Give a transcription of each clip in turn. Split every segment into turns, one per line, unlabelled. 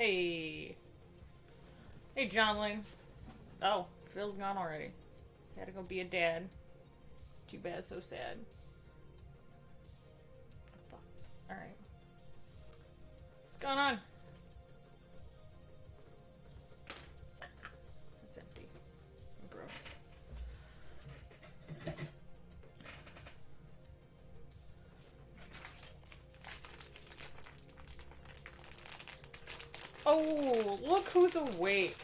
Hey. Hey, John Lane. Oh, Phil's gone already. Had to go be a dad. Too bad, so sad. Fuck. Alright. What's going on? It's empty. Gross. Oh, look who's awake.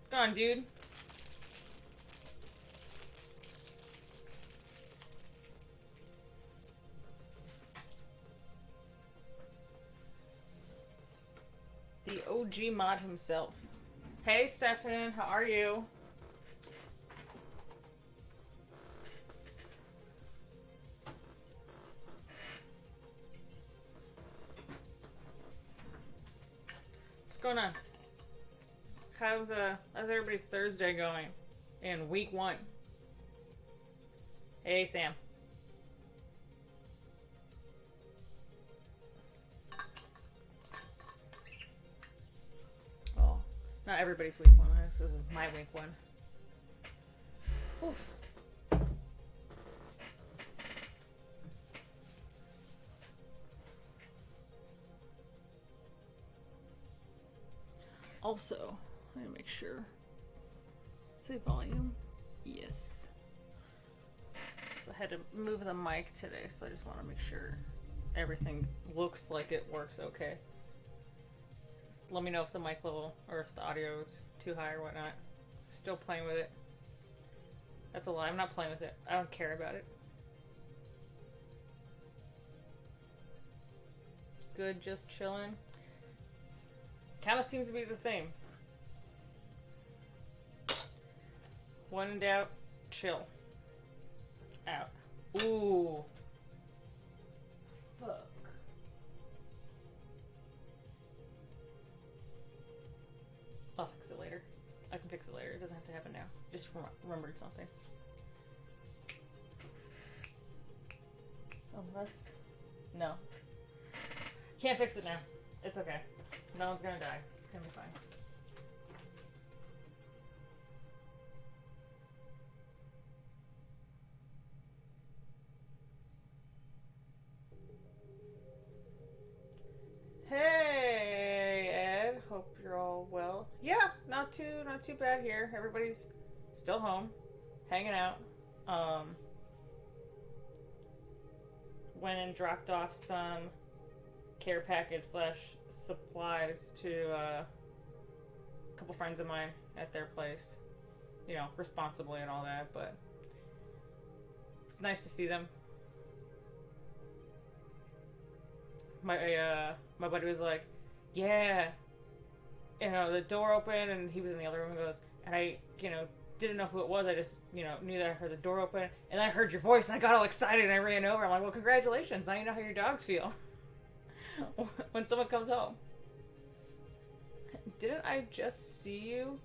Come on, dude. The OG mod himself. Hey, Stefan, how are you? What's going on? How's everybody's Thursday going? In week 1. Hey, Sam. Oh, not everybody's week 1. This is my week 1. Oof. Also, let me make sure. Say volume. Yes. So I had to move the mic today, so I just want to make sure everything looks like it works okay. Just let me know if the mic level or if the audio is too high or whatnot. Still playing with it. That's a lie. I'm not playing with it. I don't care about it. Good, just chilling. Kind of seems to be the theme. When in doubt, chill. Out. Ooh. Fuck. I'll fix it later. I can fix it later. It doesn't have to happen now. Just remembered something. Unless... No. Can't fix it now. It's okay. No one's gonna die. It's gonna be fine. Hey, Ed. Hope you're all well. Yeah, not too bad here. Everybody's still home, hanging out. Went and dropped off some care package / supplies to a couple friends of mine at their place. You know, responsibly and all that, but it's nice to see them. My buddy was like, yeah, you know, the door opened, and he was in the other room and goes, and I, you know, didn't know who it was. I just, you know, knew that I heard the door open, and then I heard your voice, and I got all excited, and I ran over. I'm like, well, congratulations. Now you know how your dogs feel when someone comes home. Didn't I just see you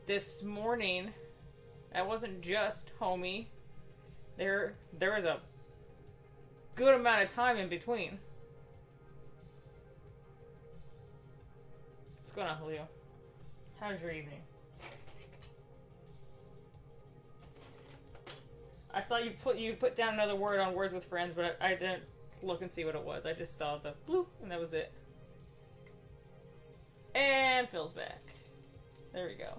this morning? That wasn't just homie. There was a good amount of time in between. What's going on, Julio? How's your evening? I saw you put down another word on Words with Friends, but I didn't look and see what it was. I just saw the bloop, and that was it. And Phil's back. There we go.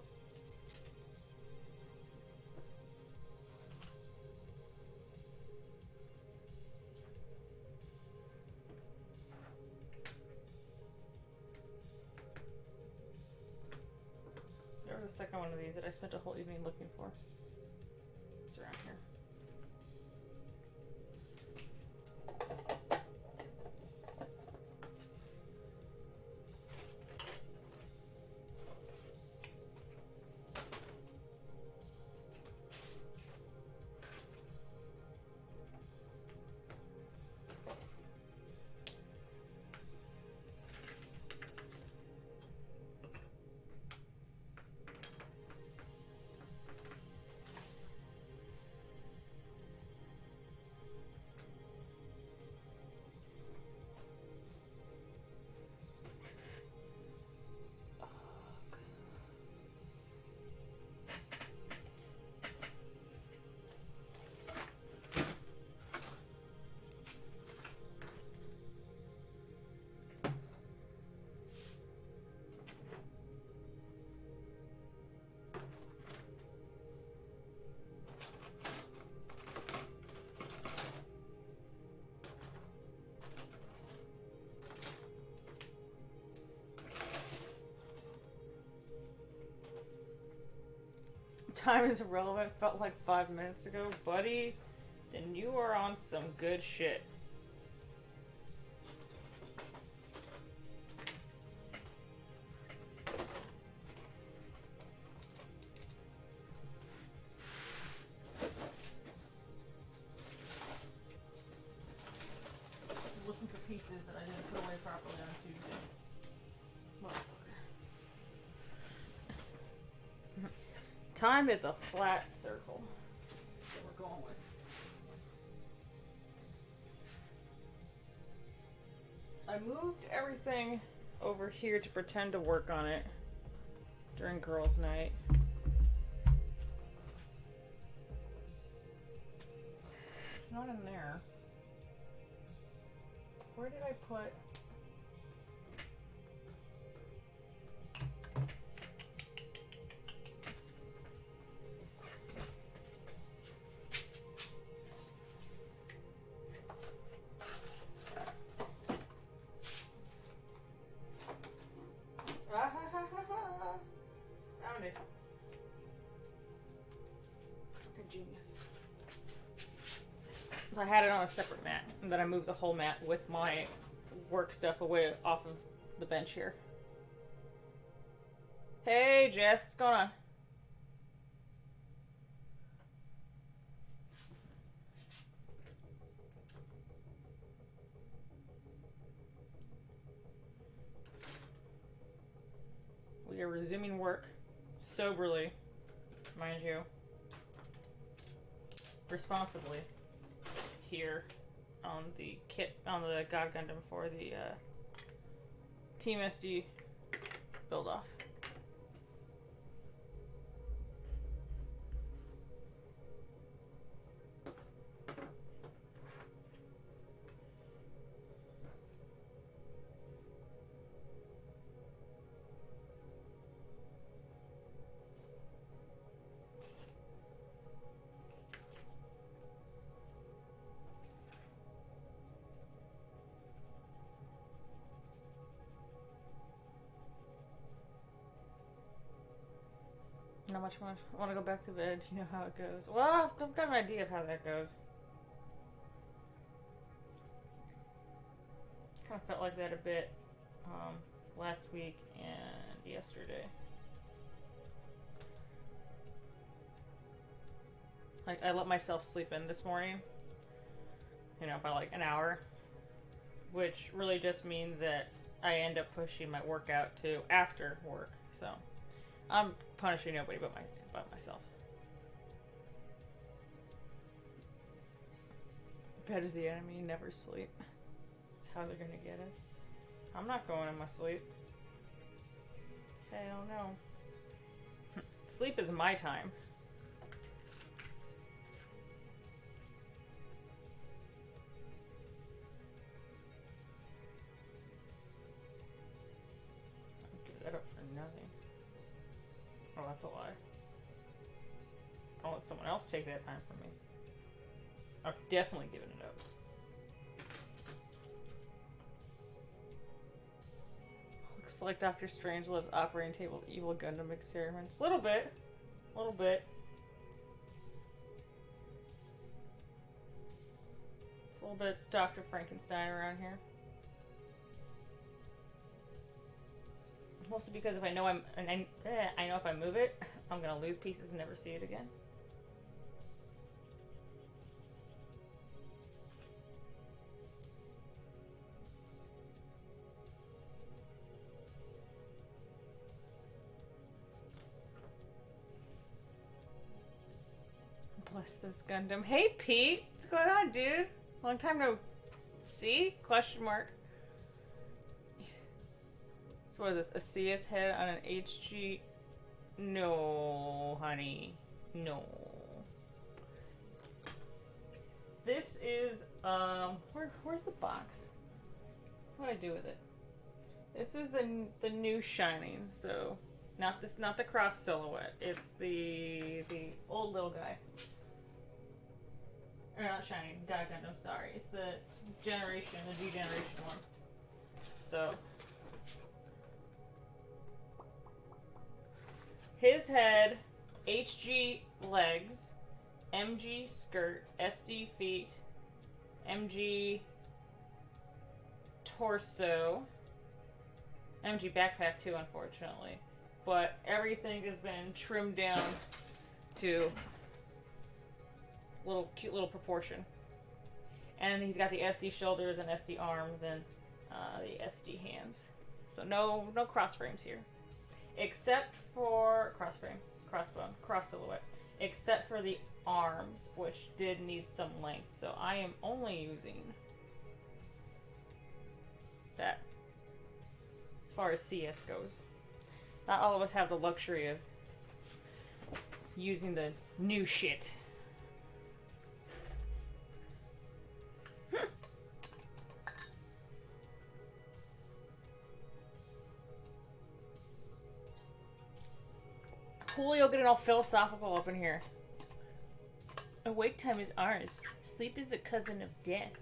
There was a second one of these that I spent a whole evening looking for. It's around here. Time is irrelevant. Felt like 5 minutes ago, buddy. Then you are on some good shit. Looking for pieces that I didn't put away properly on Tuesday. Motherfucker. Time is a flat circle. That's what we're going with. I moved everything over here to pretend to work on it during girls' night. Not in there. Where did I put... Found it. Fucking genius. So I had it on a separate mat, and then I moved the whole mat with my work stuff away off of the bench here. Hey, Jess, what's going on? We are resuming work soberly, mind you, responsibly here on the God Gundam for the Team SD build off. Not much more. I want to go back to bed. You know how it goes. Well, I've got an idea of how that goes. Kind of felt like that a bit last week and yesterday. Like, I let myself sleep in this morning, you know, by like an hour, which really just means that I end up pushing my workout to after work, so I'm punishing nobody but myself. Bed is the enemy, never sleep. That's how they're gonna get us. I'm not going in my sleep. Hell no. Sleep is my time. I'll give that up for nothing. Oh, that's a lie. I'll let someone else take that time from me. I've definitely given it up. Looks like Dr. Strangelove's operating table of evil Gundam experiments. Little bit. Little bit. It's a little bit Dr. Frankenstein around here. Mostly because if I know I know if I move it, I'm gonna lose pieces and never see it again. Bless this Gundam. Hey Pete, what's going on, dude? Long time no see? Question mark. So what is this? A CS head on an HG? No, honey. No. This is, where's the box? What do I do with it? This is the new Shining, so not the cross silhouette. It's the old little guy. Or not Shining, God Gundam, sorry. It's the generation, the G-generation one. So his head HG legs, MG skirt, SD feet, MG torso, MG backpack too, unfortunately. But everything has been trimmed down to cute little proportion. And he's got the SD shoulders and SD arms and the SD hands. So no cross frames here. Except for crossbone, cross silhouette. Except for the arms, which did need some length. So I am only using that as far as CS goes. Not all of us have the luxury of using the new shit. Julio getting all philosophical up in here. Awake time is ours. Sleep is the cousin of death.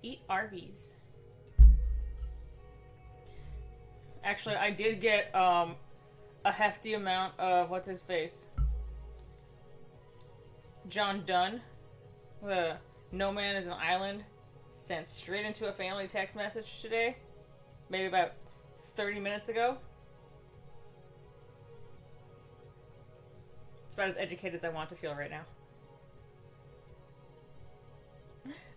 Eat Arby's. Actually, I did get a hefty amount of what's his face, John Dunn, the No Man is an Island, sent straight into a family text message today, maybe about 30 minutes ago. It's about as educated as I want to feel right now.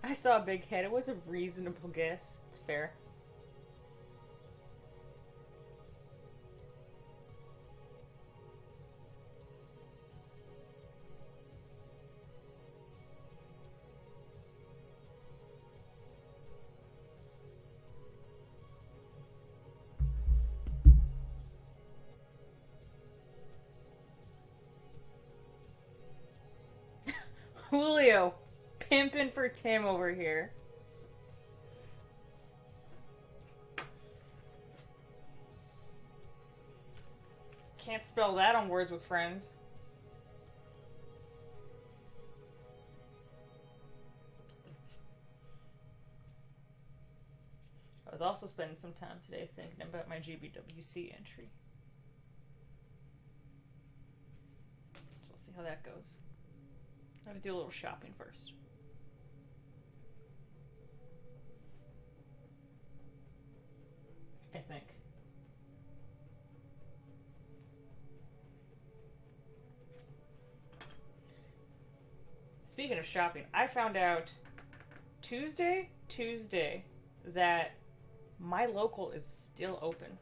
I saw a big head. It was a reasonable guess. It's fair. Julio, pimping for Tim over here. Can't spell that on Words with Friends. I was also spending some time today thinking about my GBWC entry. So we'll see how that goes. I have to do a little shopping first. I think. Speaking of shopping, I found out Tuesday, that my local is still open.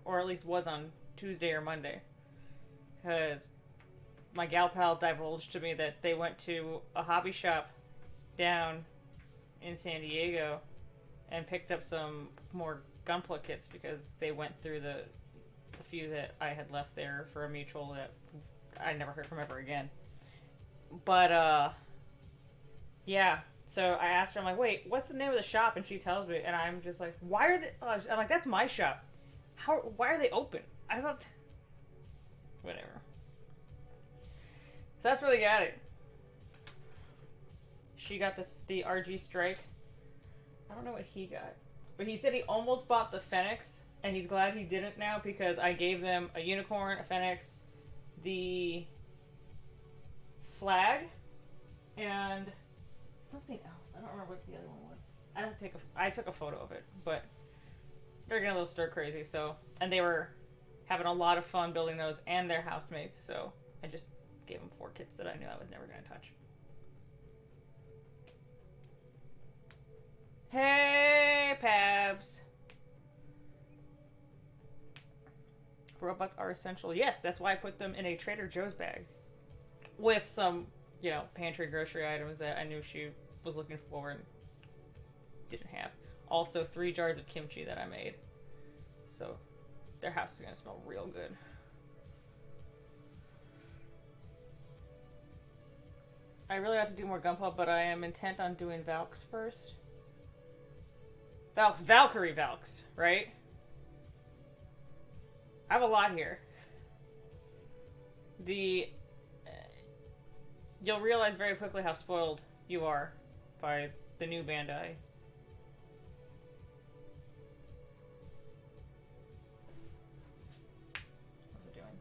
Or at least was on Tuesday or Monday. Because my gal pal divulged to me that they went to a hobby shop down in San Diego and picked up some more Gunpla kits because they went through the few that I had left there for a mutual that I never heard from ever again. But, yeah. So I asked her, I'm like, wait, what's the name of the shop? And she tells me, and I'm just like, why are they... I'm like, that's my shop. Why are they open? I thought... Whatever. So that's where they got it. She got the RG Strike. I don't know what he got. But he said he almost bought the Fenix, and he's glad he didn't now because I gave them a Unicorn, a Fenix, the flag, and something else. I don't remember what the other one was. I took a photo of it, but they're getting a little stir crazy, so... And they were having a lot of fun building those and their housemates, so I just gave them 4 kits that I knew I was never going to touch. Hey, Pabs! Robots are essential. Yes, that's why I put them in a Trader Joe's bag. With some, you know, pantry grocery items that I knew she was looking for and didn't have. Also, 3 jars of kimchi that I made. So, their house is going to smell real good. I really have to do more Gunpla, but I am intent on doing Valks first. Valkyrie Valks, right? I have a lot here. You'll realize very quickly how spoiled you are by the new Bandai. What are we doing?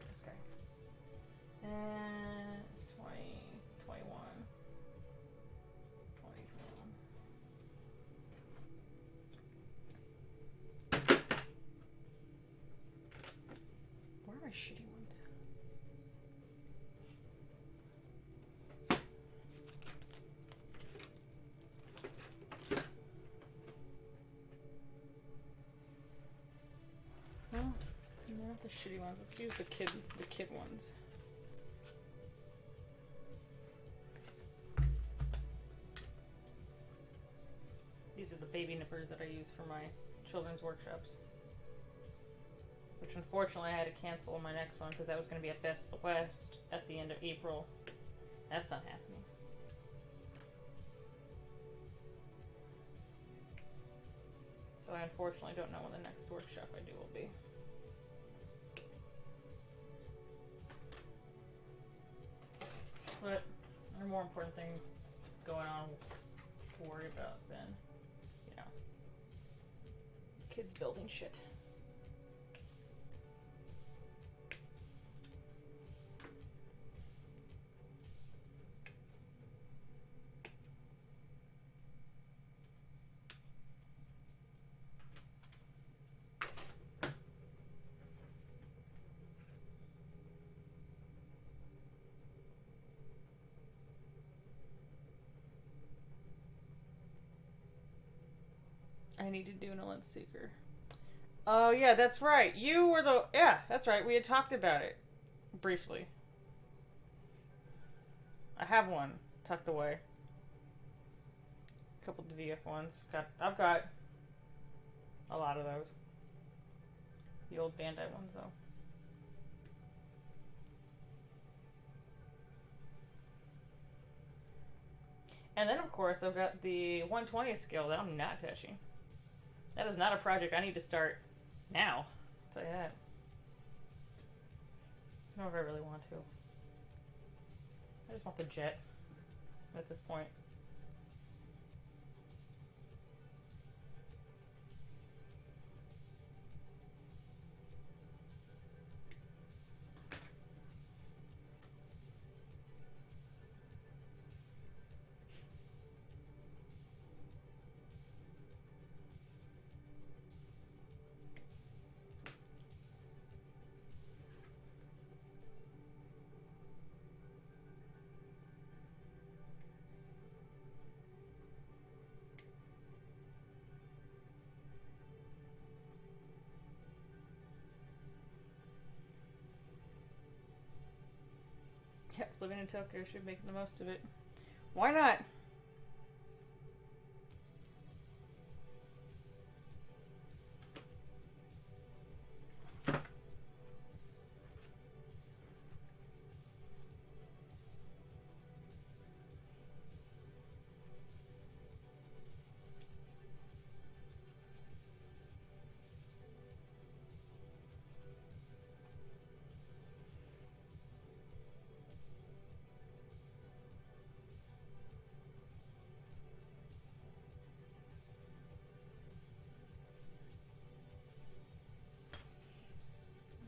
my shitty ones? Well, not the shitty ones. Let's use the kid ones. These are the baby nippers that I use for my children's workshops. Which unfortunately I had to cancel my next one because that was going to be at Best of the West at the end of April. That's not happening. So I unfortunately don't know when the next workshop I do will be. But there are more important things going on to worry about than, you know, kids building shit. I need to do an Lens Seeker. Oh, yeah, that's right. You were the... Yeah, that's right. We had talked about it. Briefly. I have one tucked away. A couple of VF ones. I've got a lot of those. The old Bandai ones, though. And then, of course, I've got the 120 scale that I'm not touching. That is not a project I need to start now. I'll tell you that. I don't know if I really want to. I just want the jet at this point. Yep, living in Tokyo should make the most of it. Why not?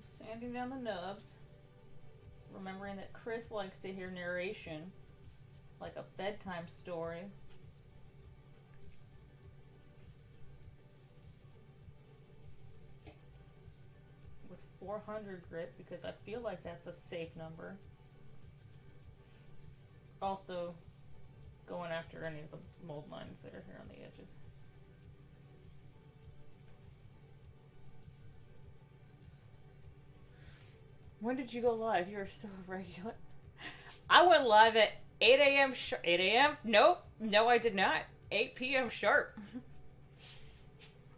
Sanding down the nubs. Remembering that Chris likes to hear narration. Like a bedtime story. With 400 grit, because I feel like that's a safe number. Also, going after any of the mold lines that are here on the edges. When did you go live? You're so regular. I went live at 8 a.m. 8 a.m.? Nope. No, I did not. 8 p.m. sharp.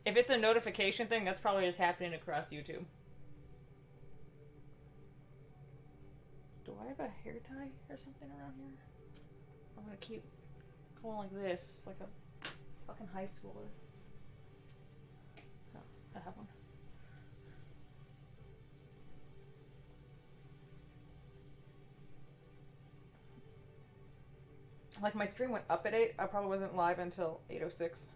If it's a notification thing, that's probably just happening across YouTube. Do I have a hair tie or something around here? I'm gonna keep going like this, like a fucking high schooler. No, I have one. Like, my stream went up at 8. I probably wasn't live until 8:06.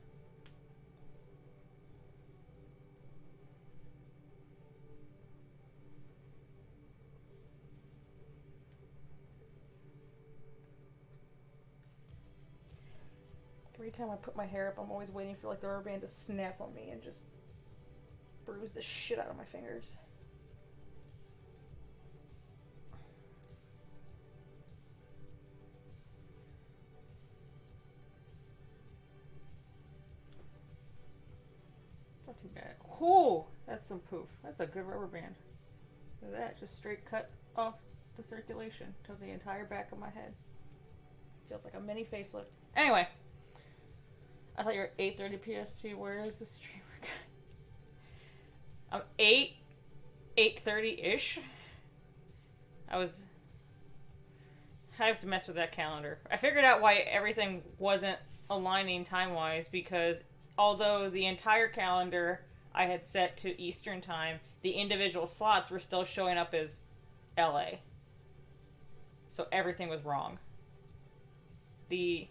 Every time I put my hair up, I'm always waiting for, like, the rubber band to snap on me and just bruise the shit out of my fingers. not too bad. Whoo! That's some poof. That's a good rubber band. Look at that. Just straight cut off the circulation to the entire back of my head. Feels like a mini facelift. Anyway. I thought you were 8:30 PST. Where is the streamer guy? I'm 8:30-ish. I have to mess with that calendar. I figured out why everything wasn't aligning time-wise, because although the entire calendar I had set to Eastern time, the individual slots were still showing up as LA. So everything was wrong. The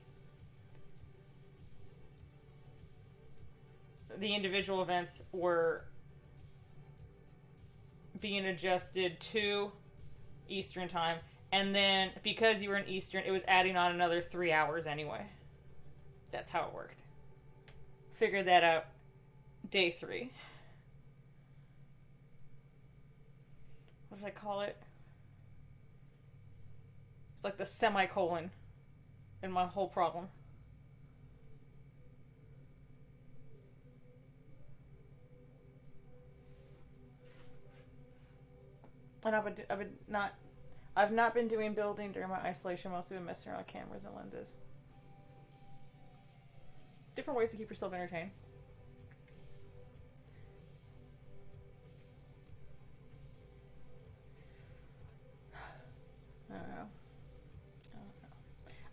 individual events were being adjusted to Eastern time, and then because you were in Eastern, it was adding on another 3 hours anyway. That's how it worked. Figured that out day 3. What did I call it? It's like the semicolon in my whole problem. And I've not been doing building during my isolation. Mostly been messing around with cameras and lenses. Different ways to keep yourself entertained. I don't know.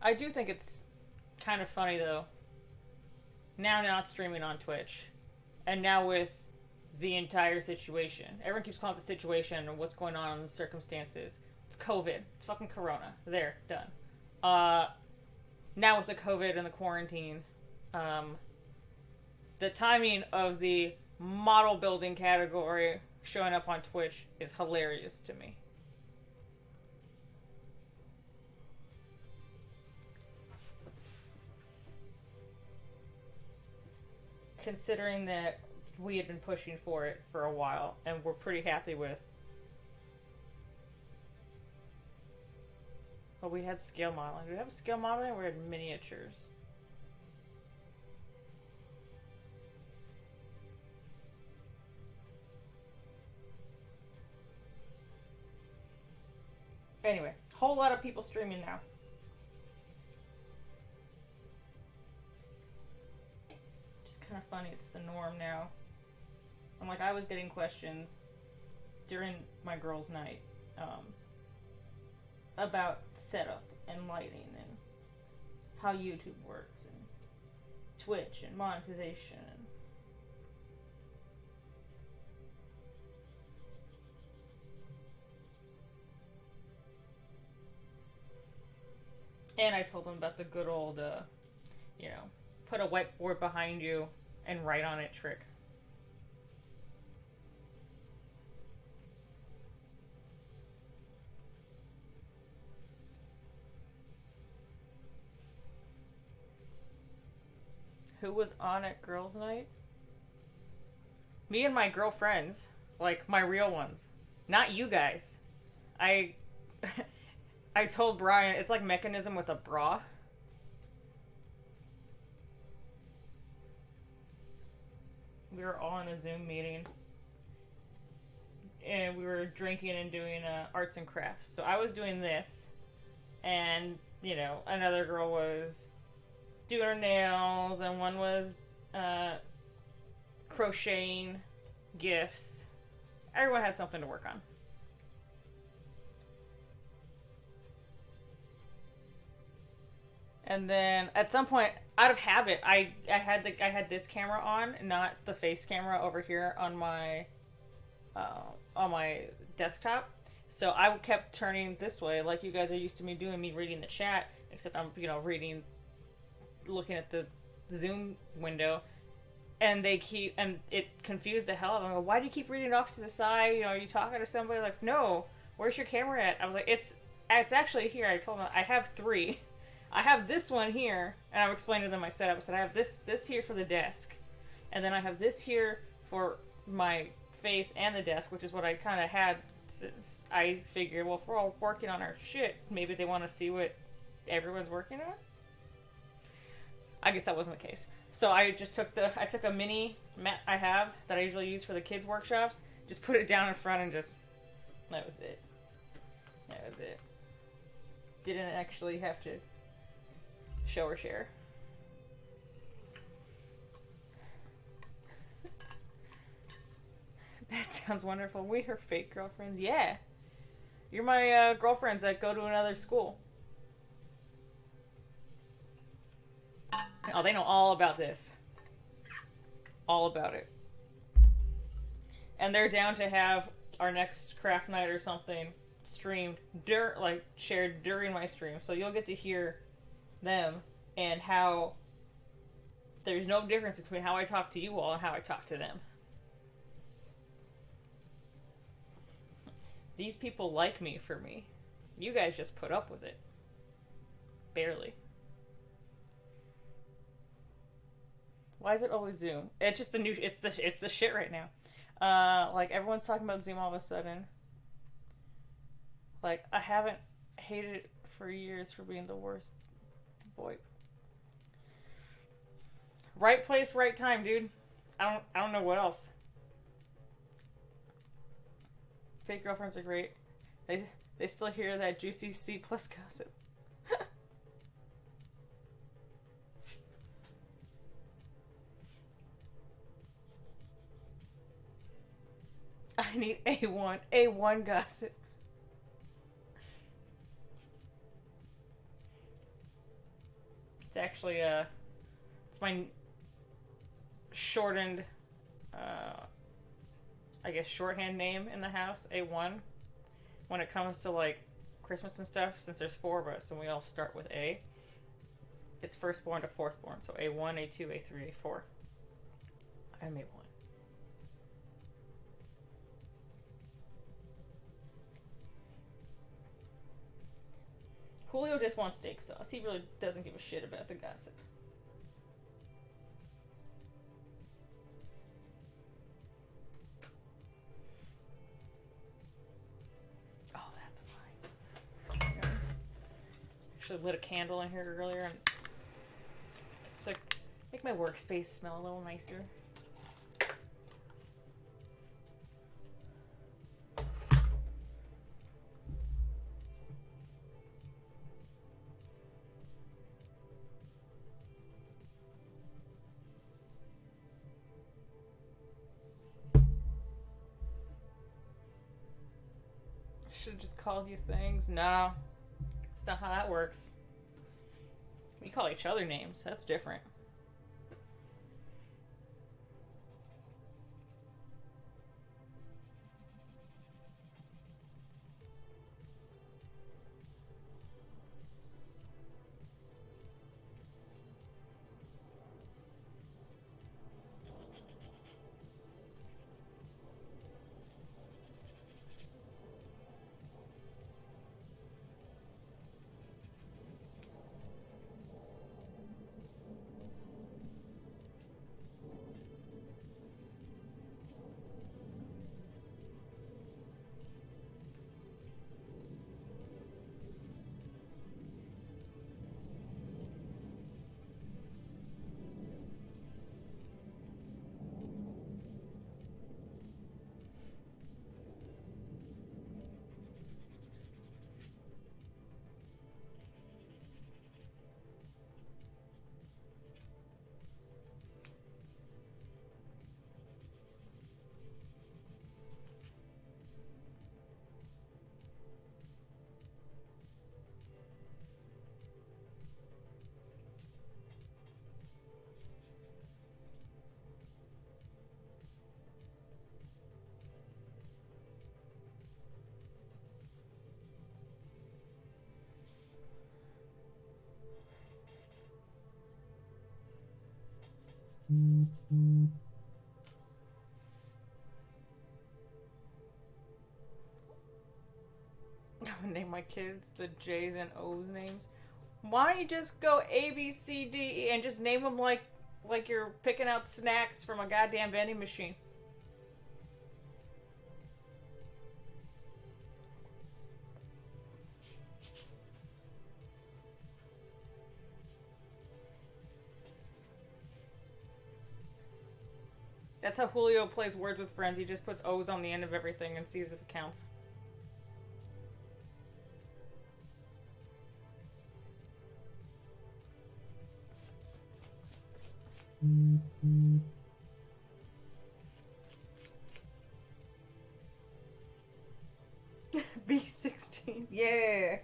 I do think it's kind of funny though. Now not streaming on Twitch, and now with the entire situation. Everyone keeps calling it the situation and what's going on in the circumstances. It's COVID. It's fucking Corona. There, done. Now with the COVID and the quarantine, the timing of the model building category showing up on Twitch is hilarious to me. Considering that we had been pushing for it for a while, and we're pretty happy with. Well, we had scale modeling. Do we have a scale modeling, or we had miniatures? Anyway, whole lot of people streaming now. Just kind of funny. It's the norm now. And like, I was getting questions during my girls' night about setup and lighting and how YouTube works and Twitch and monetization. And I told them about the good old, put a whiteboard behind you and write on it trick. Who was on at girls' night? Me and my girlfriends. Like, my real ones. Not you guys. I told Brian, it's like Mechanism with a bra. We were all in a Zoom meeting. And we were drinking and doing arts and crafts. So I was doing this. And, another girl was doing her nails, and one was crocheting gifts. Everyone had something to work on. And then at some point, out of habit, I had this camera on, not the face camera over here on my desktop. So I kept turning this way, like you guys are used to me doing, me reading the chat, except I'm looking at the Zoom window, and it confused the hell out of them. Why do you keep reading off to the side? Are you talking to somebody? Like, no, where's your camera at? I was like, it's actually here. I told them I have 3. I have this one here, and I'm explaining to them my setup. I said I have this here for the desk, and then I have this here for my face and the desk, which is what I kind of had since I figured, well, if we're all working on our shit, maybe they want to see what everyone's working on. I guess that wasn't the case. So I just took I took a mini mat I have that I usually use for the kids workshops, just put it down in front and just, that was it. That was it. Didn't actually have to show or share. That sounds wonderful. We are fake girlfriends. Yeah. You're my girlfriends that go to another school. Oh, they know all about this. All about it. And they're down to have our next craft night or something streamed, like shared during my stream. So you'll get to hear them and how there's no difference between how I talk to you all and how I talk to them. These people like me for me. You guys just put up with it. Barely. Why is it always Zoom? It's just the new. It's the shit right now. Like everyone's talking about Zoom all of a sudden. Like I haven't hated it for years for being the worst VoIP. Right place, right time, dude. I don't know what else. Fake girlfriends are great. They still hear that juicy C+ gossip. I need A1 gossip. It's actually it's my shortened I guess shorthand name in the house, A1. When it comes to like Christmas and stuff, since there's 4 of us and we all start with A, it's firstborn to fourthborn. So A1, A2, A3, A4. I'm A1. Julio just wants steak sauce. He really doesn't give a shit about the gossip. Oh, that's why. Should have lit a candle in here earlier and just to make my workspace smell a little nicer. Should have just called you things. No. That's not how that works. We call each other names. That's different. I would name my kids the J's and O's names. Why don't you just go A, B, C, D, E and just name them like you're picking out snacks from a goddamn vending machine? That's how Julio plays Words with Friends. He just puts O's on the end of everything and sees if it counts. B16. Yeah.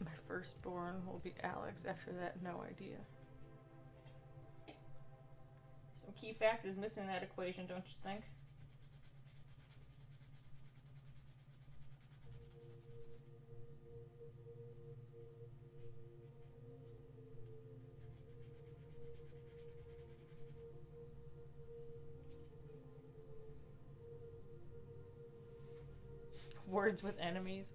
My firstborn will be Alex. After that, no idea. Some key factors missing in that equation, don't you think? Words with enemies.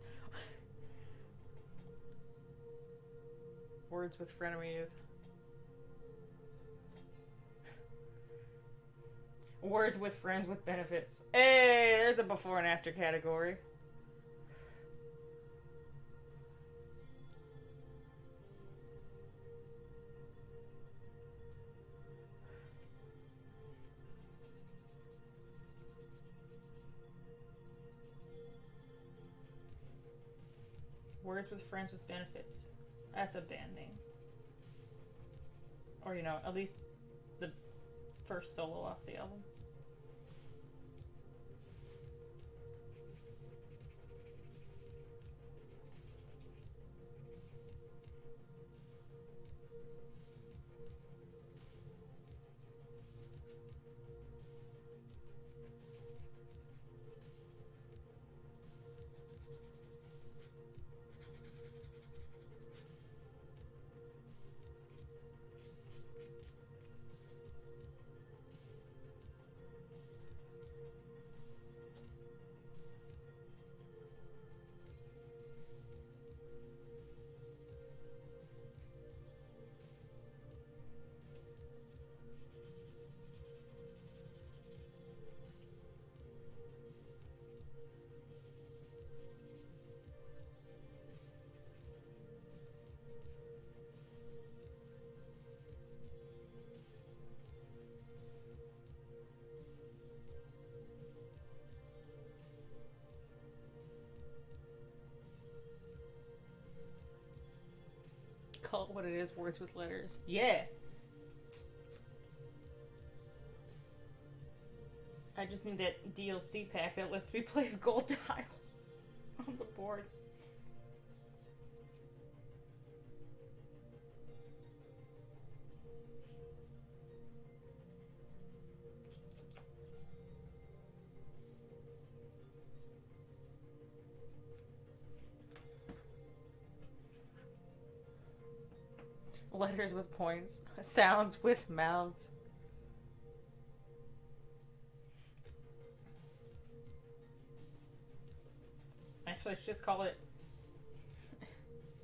Words with frenemies. Words with friends with benefits. Hey, there's a before and after category. Words with friends with benefits. That's a band name. Or, you know, at least the first solo off the album. Call it what it is, words with letters. Yeah! I just need that DLC pack that lets me place gold tiles on the board. Letters with points. Sounds with mouths. Actually, let's just call it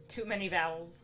too many vowels.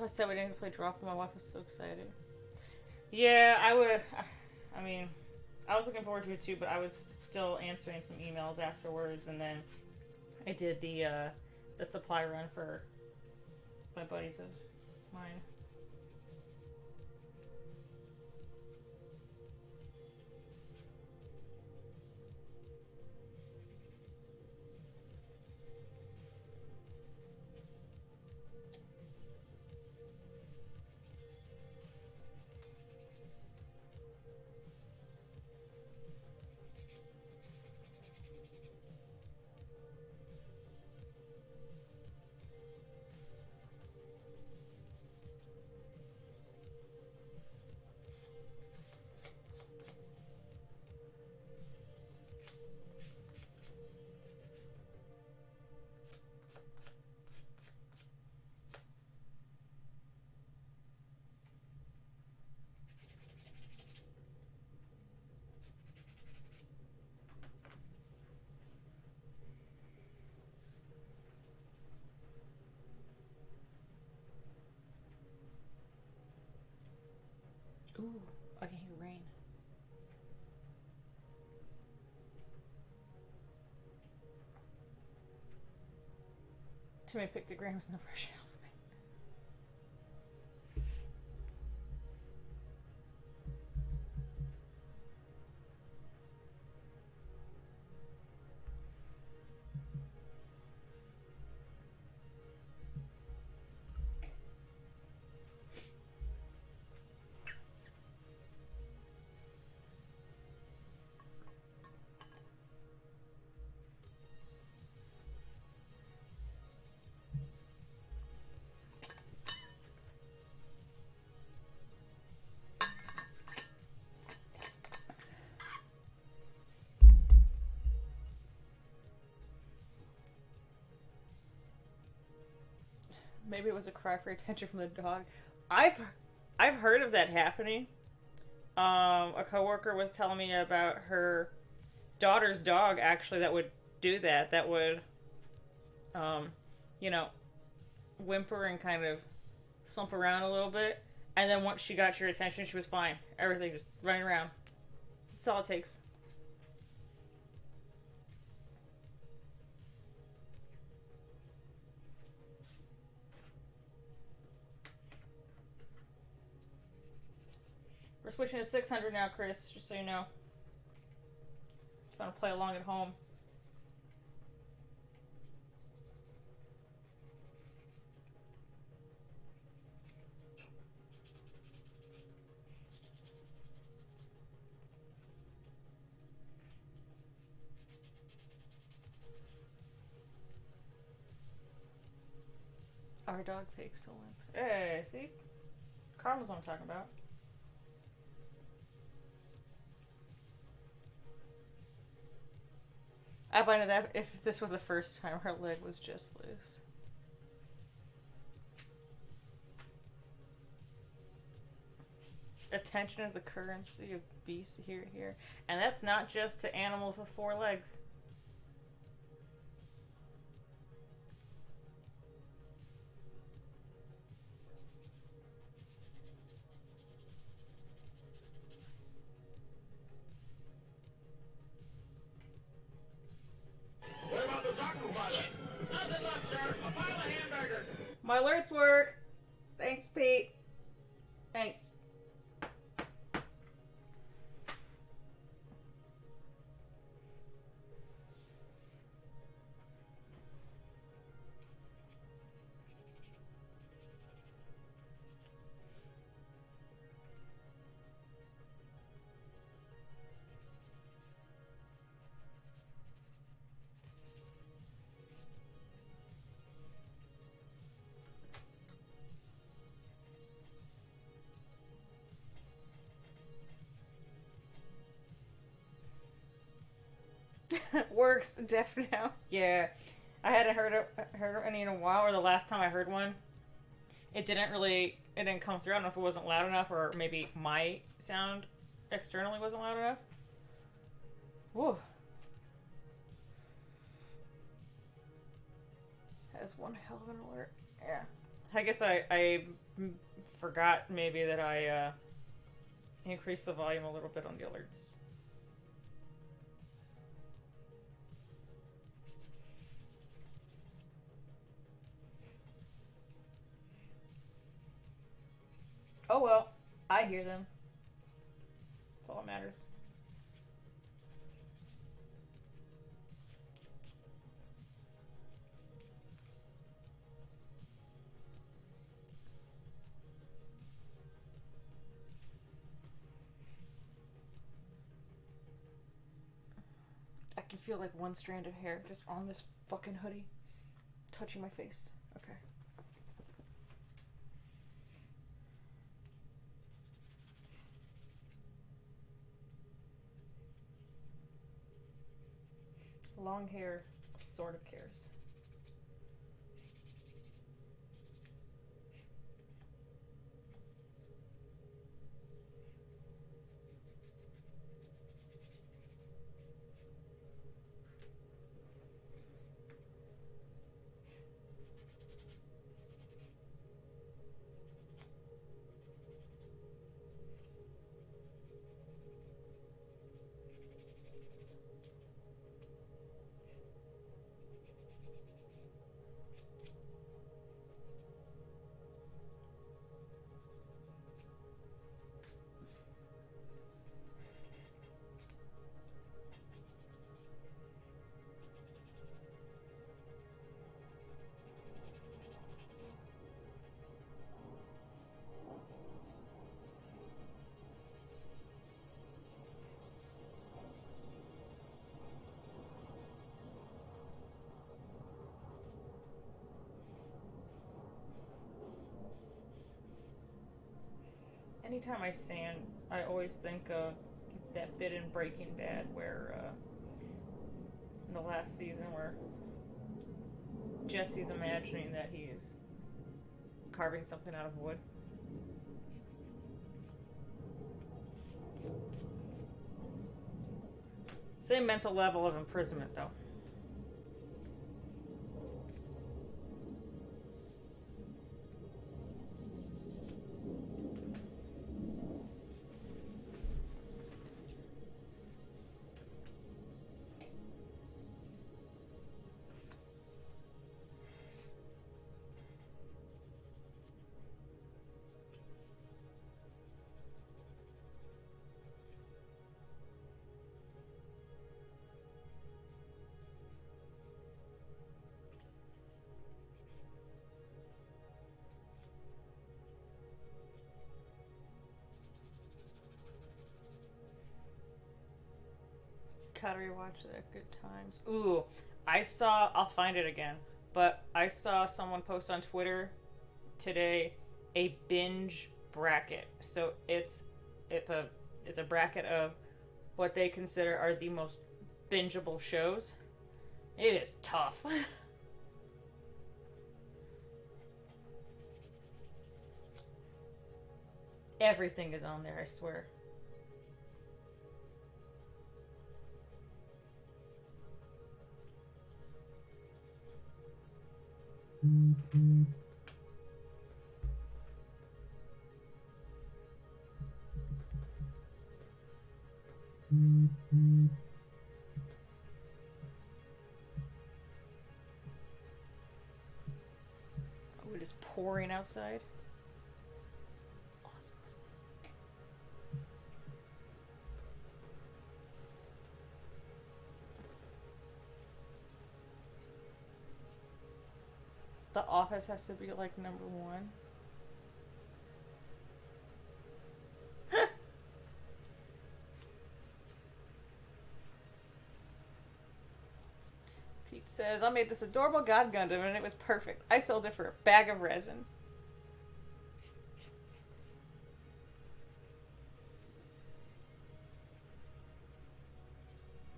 was said we didn't play Drawful. My wife was so excited. Yeah, I would. I mean, I was looking forward to it too, but I was still answering some emails afterwards, and then I did the supply run for my buddies of mine. Ooh, I can hear rain. Too many pictograms in the first element. Maybe it was a cry for attention from the dog. I've heard of that happening. A coworker was telling me about her daughter's dog actually that would do that. That would, you know, whimper and kind of slump around a little bit, and then once she got your attention, she was fine. Everything just running around. That's all it takes. We're switching to 600 now, Chris, just so you know. If you want to play along at home. Our dog fakes a limp. Hey, see? Karma's what I'm talking about. I blinded that if this was the first time her leg was just loose. Attention is the currency of beasts here. And that's not just to animals with 4 legs.
What about the taco pilot? Nothing left, sir. A pile of hamburgers.
My alerts work. Thanks, Pete. Thanks. Works, deaf now. Yeah. I hadn't heard any in a while, or the last time I heard one, it didn't come through. I don't know if it wasn't loud enough, or maybe my sound externally wasn't loud enough. Whoa. That is one hell of an alert. Yeah. I guess I forgot maybe that I increased the volume a little bit on the alerts. Oh well, I hear them. That's all that matters. I can feel like one strand of hair just on this fucking hoodie touching my face. Okay. Long hair sort of cares. Anytime I sand, I always think of that bit in Breaking Bad where, in the last season, where Jesse's imagining that he's carving something out of wood. Same mental level of imprisonment, though. Gotta rewatch that. Good times. Ooh, I'll find it again, but I saw someone post on Twitter today a binge bracket. So it's a bracket of what they consider are the most bingeable shows. It is tough. Everything is on there, I swear. Oh, it is pouring outside. It's awesome. The Office has to be like number one. Pete says, I made this adorable God Gundam and it was perfect. I sold it for a bag of resin.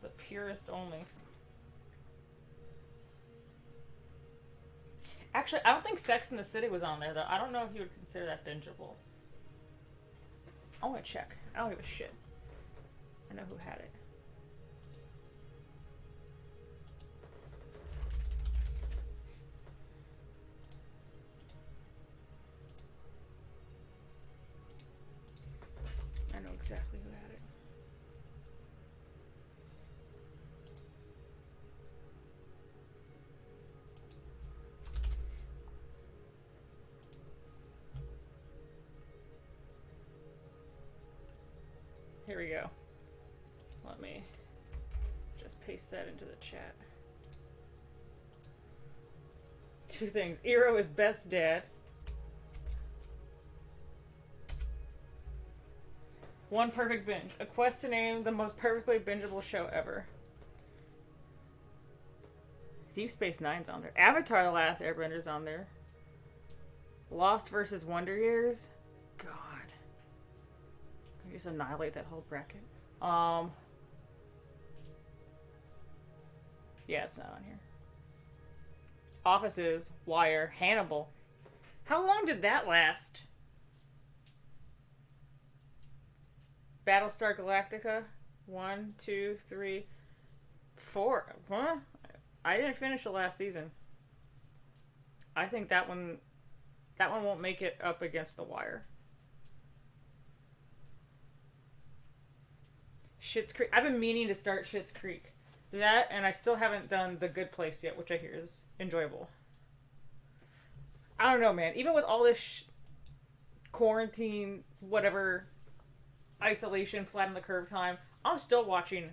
The purest only. Actually, I don't think Sex and the City was on there, though. I don't know if you would consider that bingeable. I want to check. I don't give a shit. I know who had it. go. Let me just paste that into the chat. 2 things. Eero is best dad. 1 perfect binge. A quest to name the most perfectly bingeable show ever. Deep Space Nine's on there. Avatar: The Last Airbender's on there. Lost versus Wonder Years. God. Can I just annihilate that whole bracket? Yeah, it's not on here. Offices, Wire, Hannibal. How long did that last? Battlestar Galactica. 1, 2, 3, 4. Huh? I didn't finish the last season. I think that one won't make it up against The Wire. Schitt's Creek. I've been meaning to start Schitt's Creek. That, and I still haven't done The Good Place yet, which I hear is enjoyable. I don't know, man. Even with all this quarantine, whatever, isolation, flatten the curve time, I'm still watching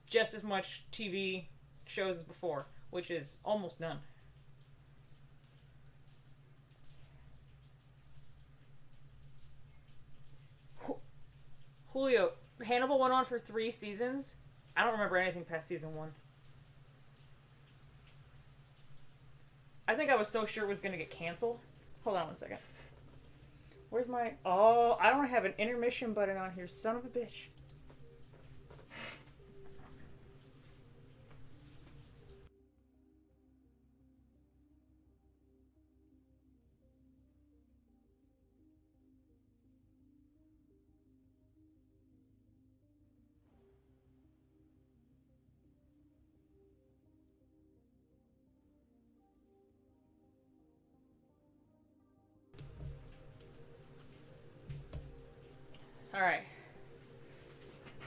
just as much TV shows as before, which is almost none. Julio, Hannibal went on for 3 seasons. I don't remember anything past season 1. I think I was so sure it was going to get canceled. Hold on one second. Where's my... Oh, I don't have an intermission button on here. Son of a bitch. Alright.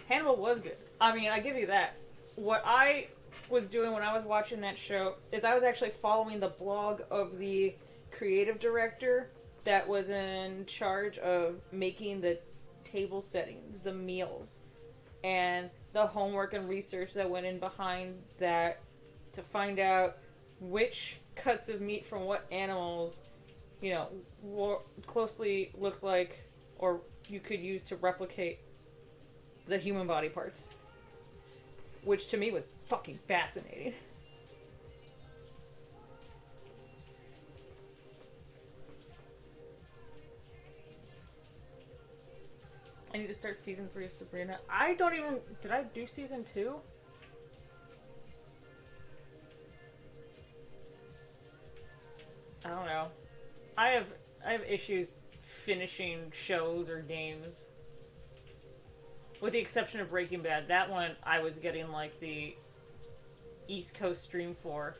Hannibal was good. I mean, I give you that. What I was doing when I was watching that show is I was actually following the blog of the creative director that was in charge of making the table settings, the meals, and the homework and research that went in behind that to find out which cuts of meat from what animals, you know, closely looked like or you could use to replicate the human body parts. Which to me was fucking fascinating. I need to start season 3 of Sabrina. I don't even... Did I do season 2? I don't know. I have issues finishing shows or games. With the exception of Breaking Bad. That one I was getting like the East Coast stream for.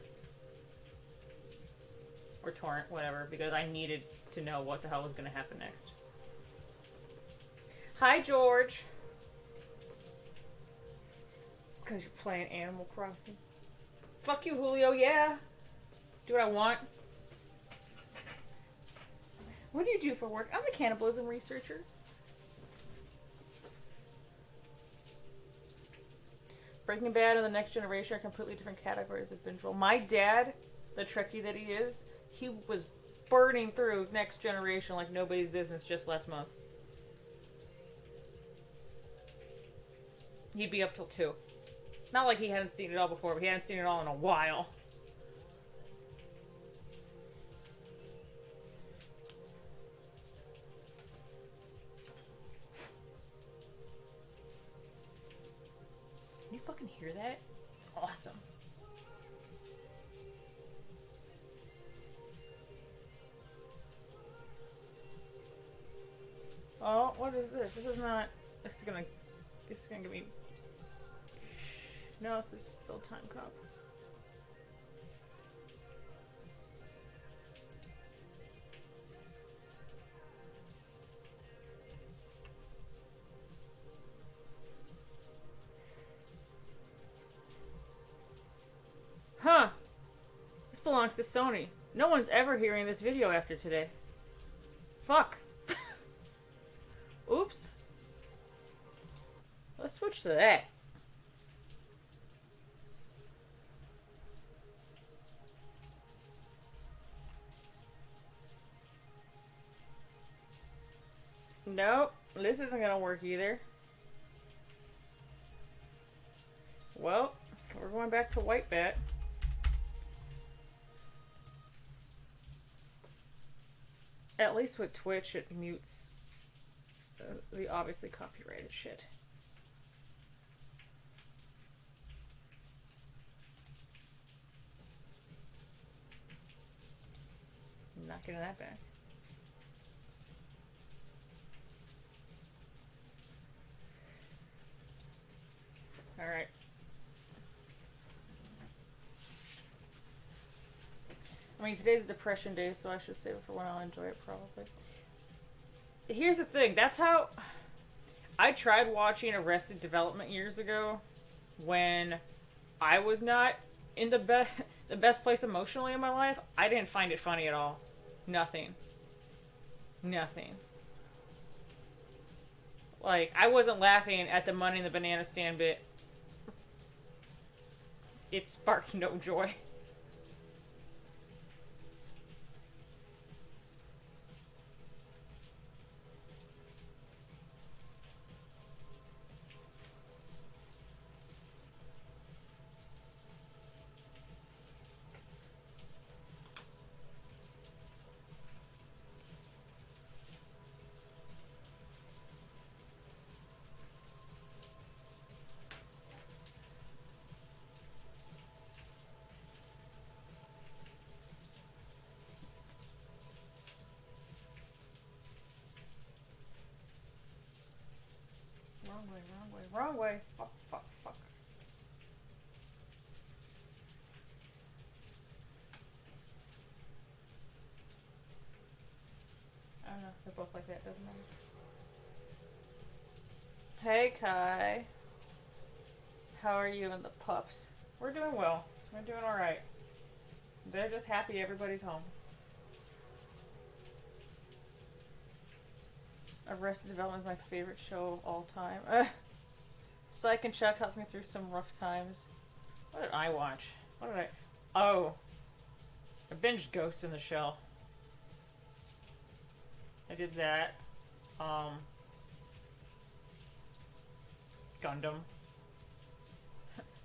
Or torrent, whatever. Because I needed to know what the hell was going to happen next. Hi, George. It's because you're playing Animal Crossing. Fuck you, Julio. Yeah. Do what I want. What do you do for work? I'm a cannibalism researcher. Breaking Bad and The Next Generation are completely different categories of binge roll. My dad, the Trekkie that he is, he was burning through Next Generation like nobody's business just last month. He'd be up till 2. Not like he hadn't seen it all before, but he hadn't seen it all in a while. Can you fucking hear that? It's awesome. Oh, what is this? This is not... This is gonna give me... No, this is still Time Cop. Huh. This belongs to Sony. No one's ever hearing this video after today. Fuck. Oops. much to that. Nope, this isn't gonna work either. Well, we're going back to white bat. At least with Twitch, it mutes the obviously copyrighted shit. I'm not getting that back. Alright. I mean, today's depression day, so I should save it for when I'll enjoy it, probably. Here's the thing. That's how... I tried watching Arrested Development years ago when I was not in the best place emotionally in my life. I didn't find it funny at all. Nothing. Nothing. Like, I wasn't laughing at the money in the banana stand bit. It sparked no joy. Wrong way. Fuck, fuck, fuck. I don't know. They're both like that. Doesn't matter. Hey, Kai. How are you and the pups? We're doing well. We're doing alright. They're just happy everybody's home. Arrested Development is my favorite show of all time. Psych and Chuck helped me through some rough times. What did I watch? What did I... Oh. I binged Ghost in the Shell. I did that. Gundam.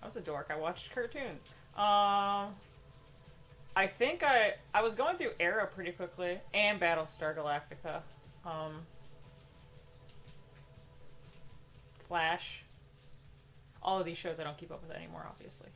I was a dork. I watched cartoons. I think I was going through Arrow pretty quickly. And Battlestar Galactica. Flash. All of these shows I don't keep up with anymore, obviously.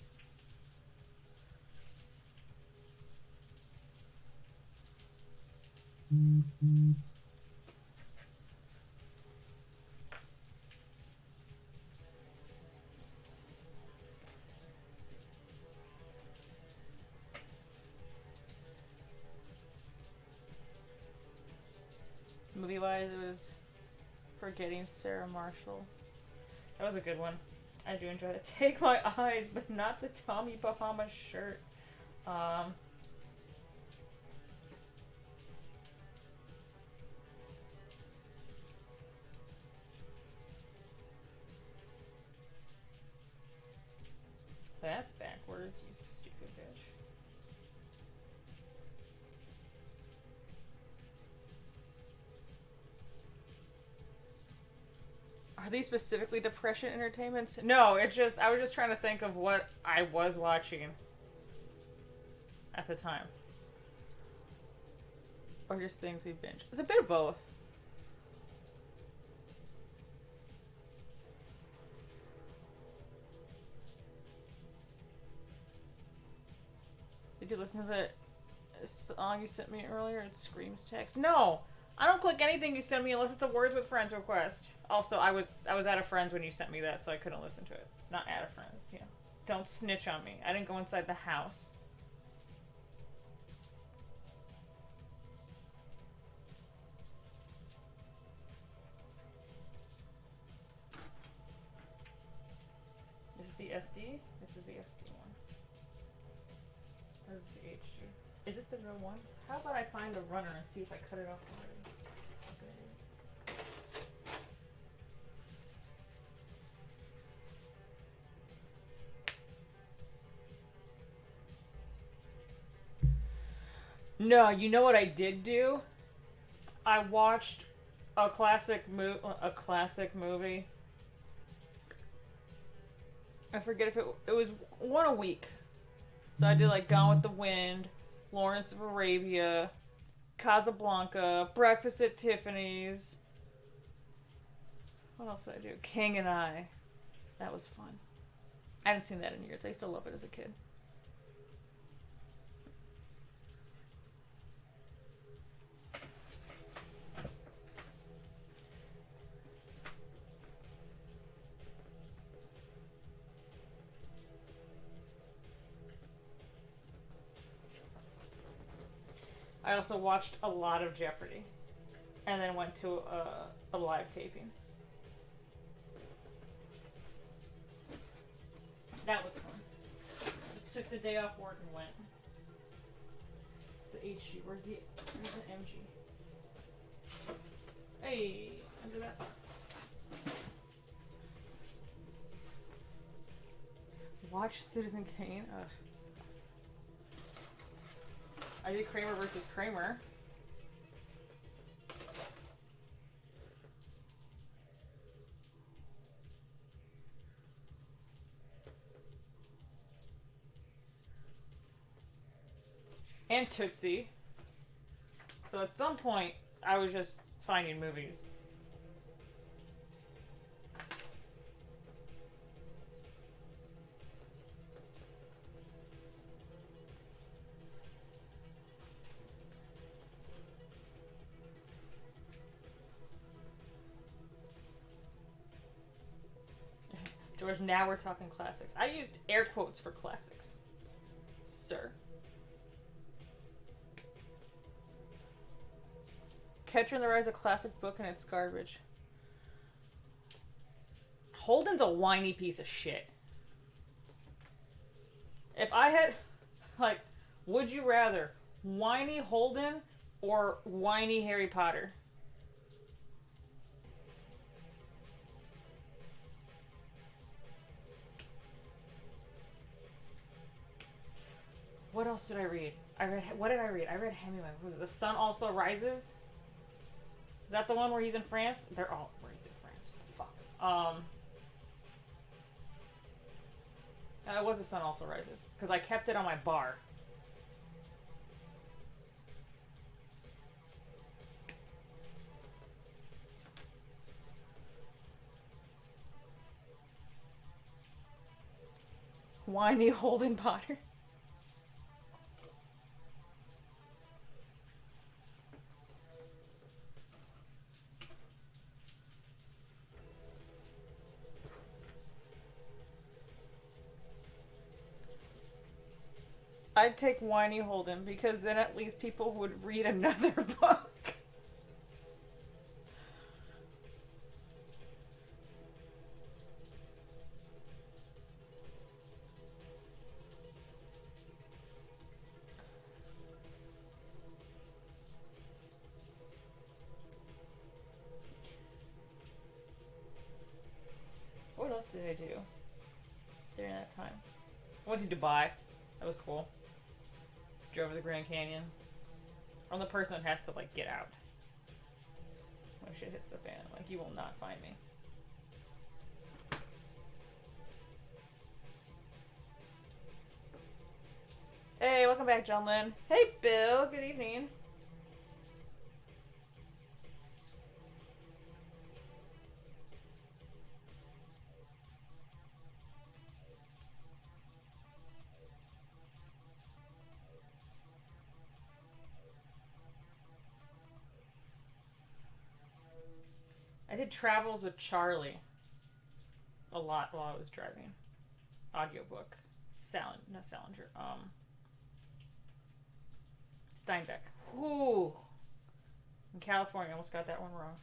Movie-wise, it was Forgetting Sarah Marshall. That was a good one. I do enjoy it. Take My Eyes, but not the Tommy Bahama shirt. That's backwards, you stupid bitch. Are these specifically depression entertainments? No, I was just trying to think of what I was watching at the time. Or just things we binge. It's a bit of both. Did you listen to the song you sent me earlier? It screams text. No! I don't click anything you send me unless it's a Words with Friends request. Also, I was out of friends when you sent me that, so I couldn't listen to it. Not out of friends, yeah. Don't snitch on me. I didn't go inside the house. This is the SD? This is the SD one. Or is this the HD? Is this the real one? How about I find the runner and see if I cut it off already? Okay. No, you know what I did do? I watched a classic movie. I forget if it was one a week. So I did like Gone with the Wind, Lawrence of Arabia, Casablanca, Breakfast at Tiffany's. What else did I do? King and I. That was fun. I haven't seen that in years. I used to love it as a kid. I also watched a lot of Jeopardy. And then went to a live taping. That was fun. Just took the day off work and went. It's the HG. Where's the MG? Hey, under that box. Watch Citizen Kane. Ugh. I did Kramer versus Kramer. And Tootsie. So at some point, I was just finding movies. George, now we're talking classics. I used air quotes for classics. Sir. Catcher in the Rye is a classic book and it's garbage. Holden's a whiny piece of shit. If I had, like, would you rather whiny Holden or whiny Harry Potter? What else did I read? What did I read? I read Hemingway. Was it The Sun Also Rises? Is that the one where he's in France? They're all where he's in France. Fuck. It was The Sun Also Rises because I kept it on my bar. Whiny Holden Potter. I'd take whiny Holden because then at least people would read another book. What else did I do during that time? I went to Dubai. That was cool. Drove to the Grand Canyon. I'm the person that has to, like, get out when shit hits the fan. Like, you will not find me. Hey, welcome back, John Lynn. Hey, Bill. Good evening. I did Travels with Charlie a lot while I was driving. Audiobook. Not Salinger. Steinbeck. Ooh. In California, I almost got that one wrong.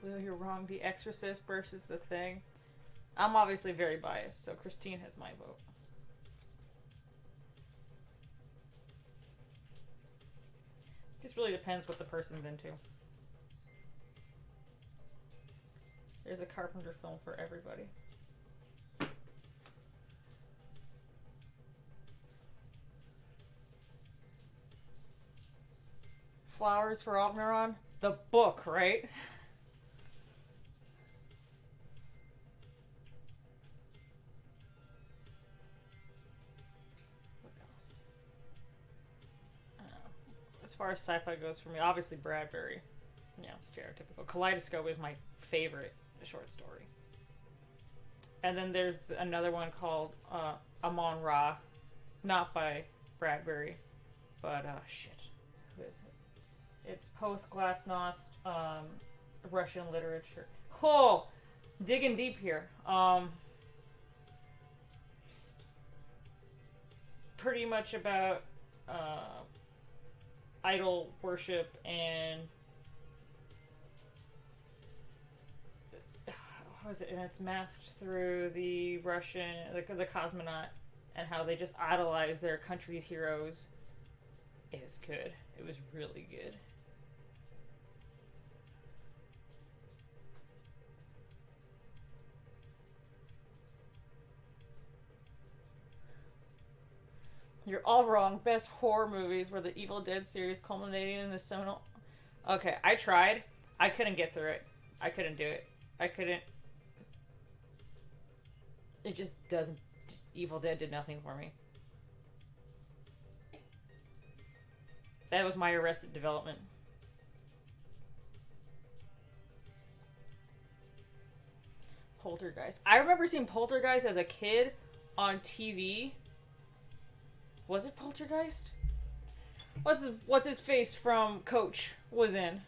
No, you're wrong. The Exorcist versus The Thing. I'm obviously very biased, so Christine has my vote. Just really depends what the person's into. There's a Carpenter film for everybody. Flowers for Almiron? The book, right? What else? As far as sci-fi goes for me, obviously Bradbury. Yeah, stereotypical. Kaleidoscope is my favorite short story. And then there's another one called Amon Ra. Not by Bradbury, but shit. Who is it? It's post-Glasnost Russian literature. Oh! Digging deep here. Pretty much about idol worship and how is it? And it's masked through the Russian, the cosmonaut, and how they just idolize their country's heroes. It was good. It was really good. You're all wrong. Best horror movies were the Evil Dead series culminating in the seminal... Okay, I tried. I couldn't get through it. I couldn't do it. I couldn't... It just doesn't... Evil Dead did nothing for me. That was my Arrested Development. Poltergeist. I remember seeing Poltergeist as a kid on TV. Was it Poltergeist? What's his face from Coach was in?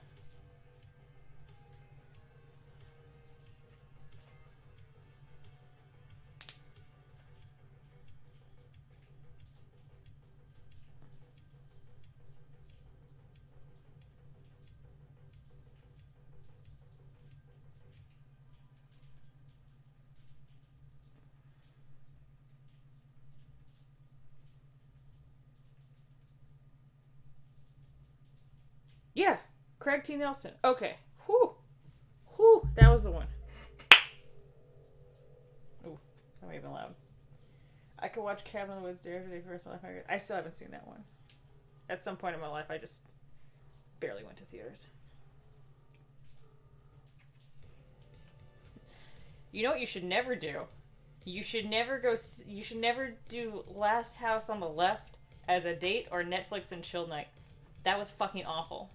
Yeah, Craig T. Nelson. Okay. Whew. Whew. That was the one. Ooh, I'm even loud. I could watch Cabin in the Woods there today for the rest of my life. I still haven't seen that one. At some point in my life, I just barely went to theaters. You know what you should never do? You should never do Last House on the Left as a date or Netflix and chill night. That was fucking awful.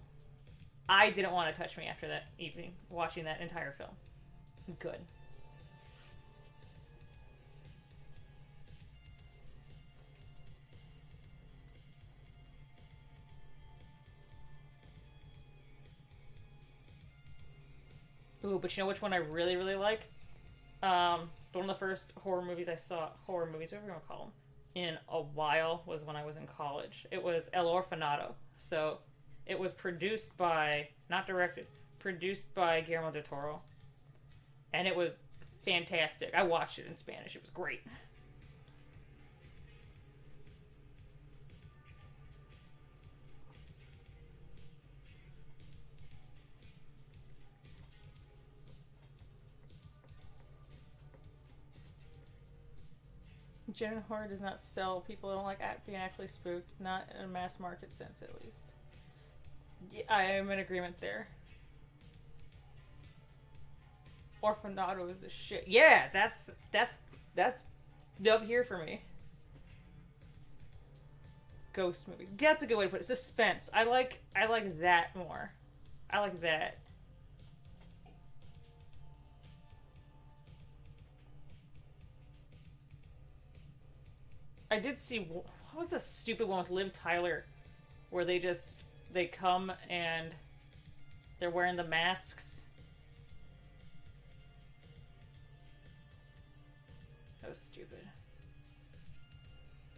I didn't want to touch me after that evening, watching that entire film. Good. Ooh, but you know which one I really, really like? One of the first horror movies, whatever you want to call them, in a while was when I was in college. It was El Orfanato. So, it was produced by, not directed, produced by Guillermo del Toro. And it was fantastic. I watched it in Spanish. It was great. General horror does not sell. People don't like being actually spooked. Not in a mass market sense, at least. Yeah, I am in agreement there. Orfanato is the shit. Yeah, that's up here for me. Ghost movie. That's a good way to put it. Suspense. I like that more. I like that. I did see, what was the stupid one with Liv Tyler, where they come and they're wearing the masks. That was stupid.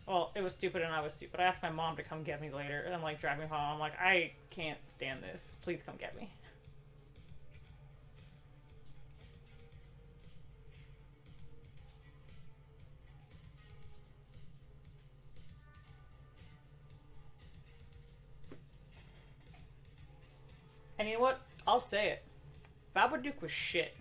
Well, it was stupid and I was stupid. I asked my mom to come get me later, and I'm like, driving home. I'm like, I can't stand this. Please come get me. And you know what? I'll say it. Babadook was shit.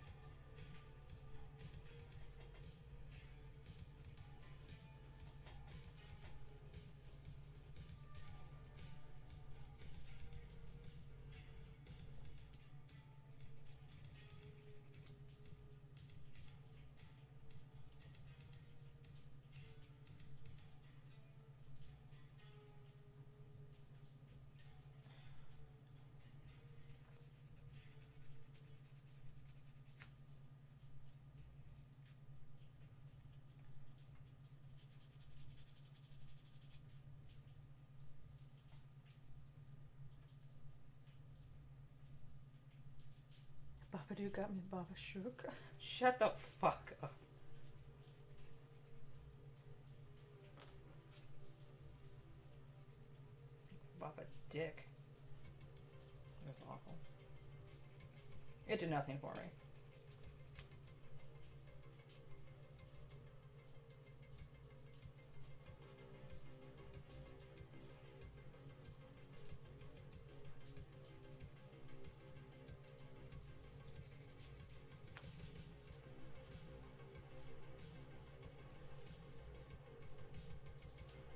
Babadoo got me Baba Shook. Shut the fuck up. Baba Dick. That's awful. It did nothing for me.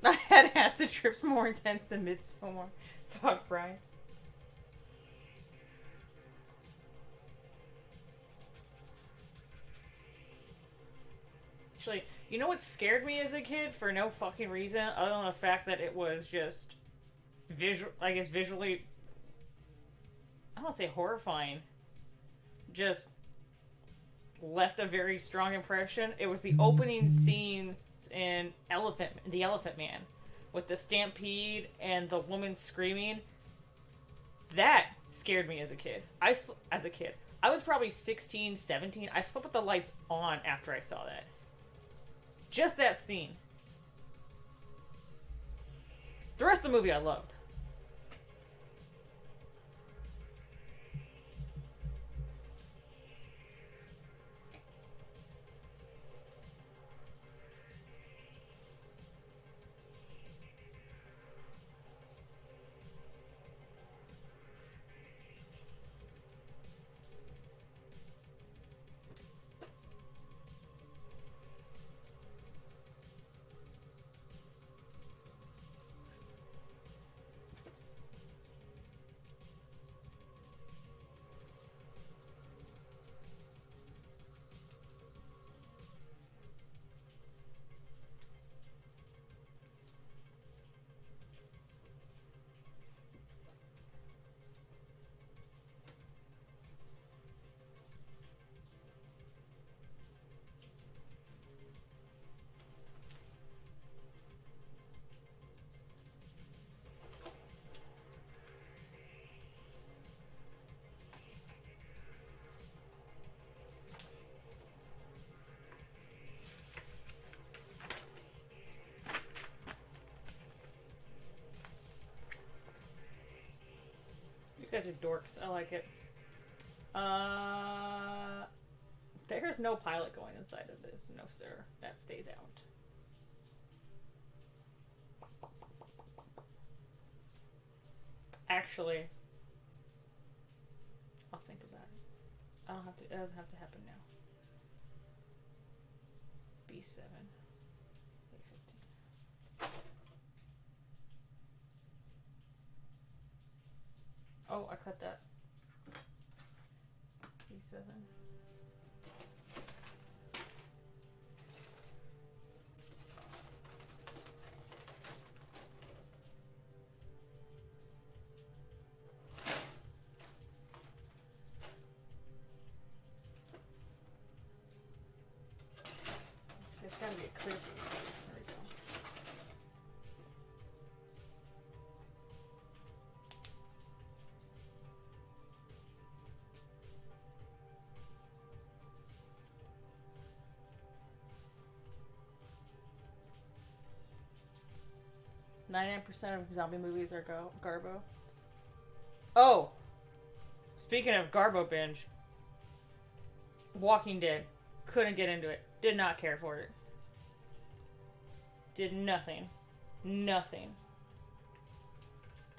I had acid trips more intense than Midsommar. Fuck, Brian. Actually, you know what scared me as a kid for no fucking reason other than the fact that it was just visually, I don't want to say horrifying, just left a very strong impression. It was the opening scenes in The Elephant Man, with the stampede and the woman screaming. That scared me as a kid. I was probably 16, 17. I slept with the lights on after I saw that. Just that scene. The rest of the movie I loved. You guys are dorks. I like it. There's no pilot going inside of this. No, sir. That stays out. Actually, I'll think about it. I don't have to. It doesn't have to happen now. B7. Oh, I cut that. B7. See, it's gotta be a clear piece. There we go. %of zombie movies are Garbo. Oh! Speaking of Garbo binge, Walking Dead. Couldn't get into it. Did not care for it. Did nothing. Nothing.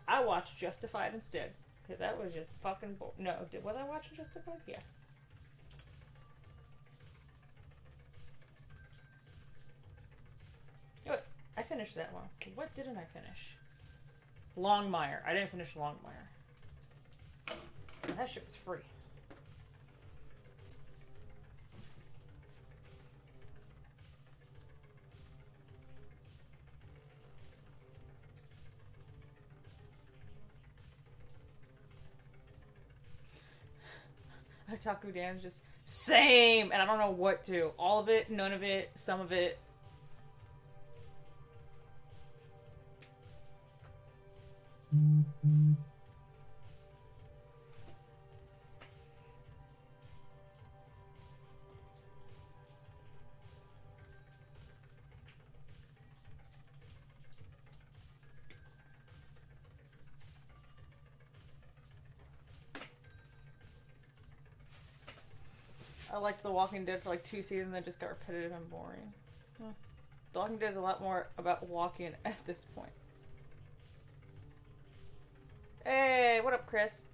I watched Justified instead, Because that was just fucking no, was I watching just a book? Yeah. Oh, I finished that one. What didn't I finish? Longmire. I didn't finish Longmire. That shit was free. Otaku Dan's just same, and I don't know what to. All of it, none of it, some of it. I liked The Walking Dead for like 2 seasons, then just got repetitive and boring. The Walking Dead is a lot more about walking at this point. Hey, what up, Chris?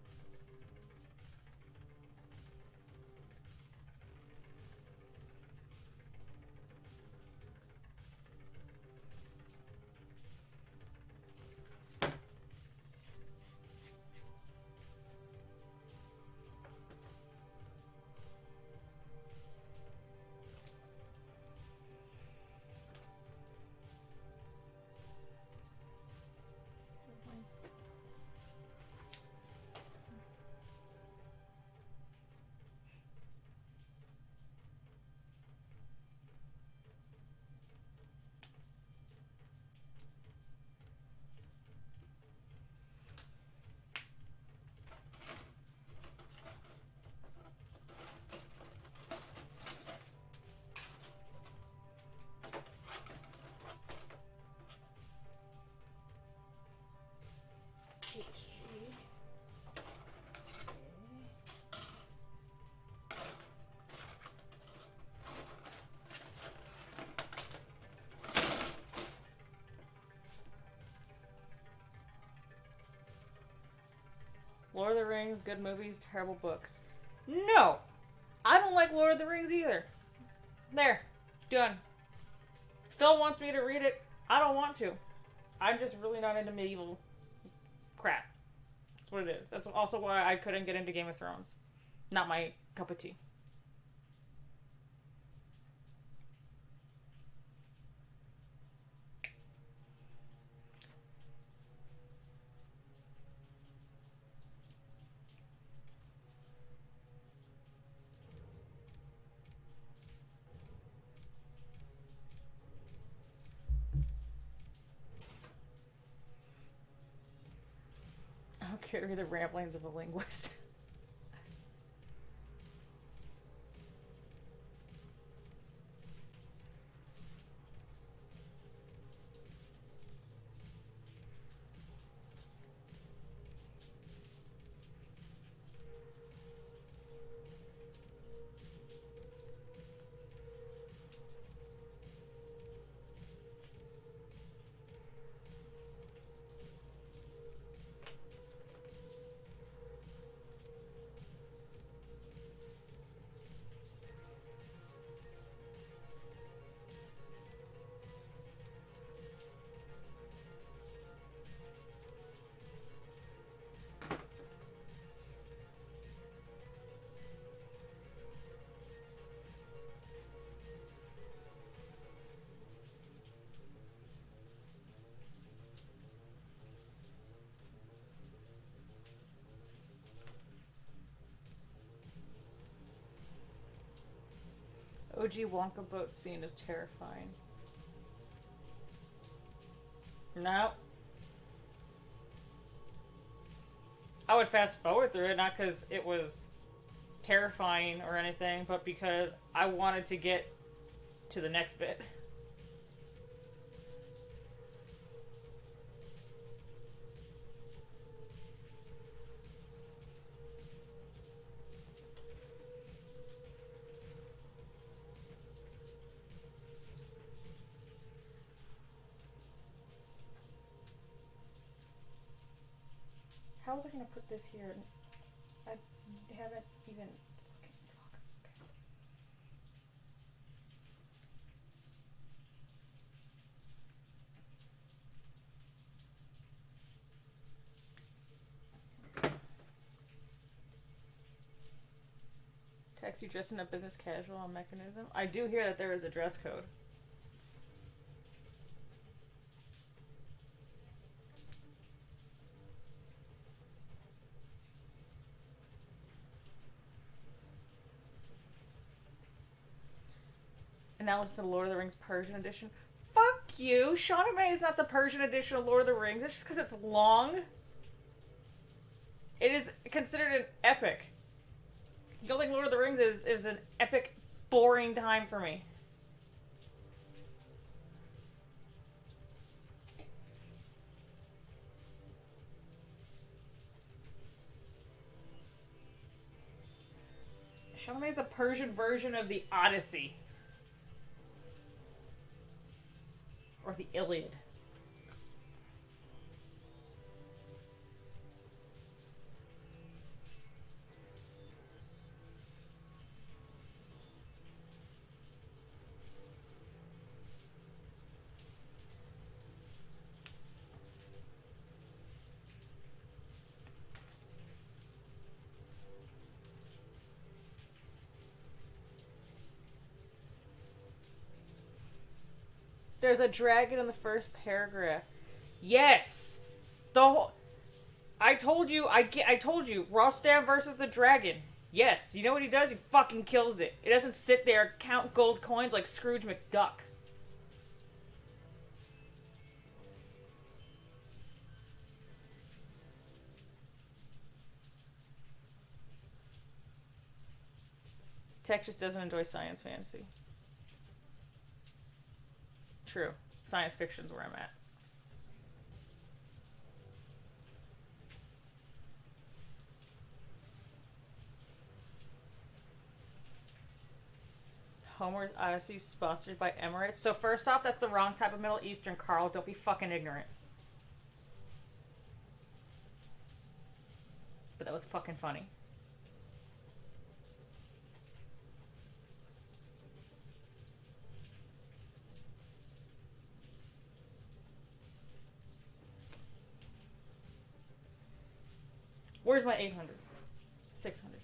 Lord of the Rings, good movies, terrible books. No! I don't like Lord of the Rings either. There. Done. Phil wants me to read it. I don't want to. I'm just really not into medieval crap. That's what it is. That's also why I couldn't get into Game of Thrones. Not my cup of tea. I don't care to read the ramblings of a linguist. OG Wonka boat scene is terrifying. No. I would fast forward through it, not because it was terrifying or anything, but because I wanted to get to the next bit. How was I gonna put this here? I haven't even... Text you dressed in a business casual on mechanism. I do hear that there is a dress code. And now it's the Lord of the Rings Persian edition. Fuck you! Shauna May is not the Persian edition of Lord of the Rings. It's just because it's long. It is considered an epic. You don't think Lord of the Rings is an epic, boring time for me? Shauna May is the Persian version of the Odyssey. Or the Iliad. There's a dragon in the first paragraph. Yes! The whole... I told you, Rostam versus the dragon. Yes, you know what he does? He fucking kills it. It doesn't sit there, count gold coins like Scrooge McDuck. Tech just doesn't enjoy science fantasy. True. Science fiction's where I'm at. Homer's Odyssey sponsored by Emirates. So first off, that's the wrong type of Middle Eastern, Carl. Don't be fucking ignorant. But that was fucking funny. Where's my 800? 600.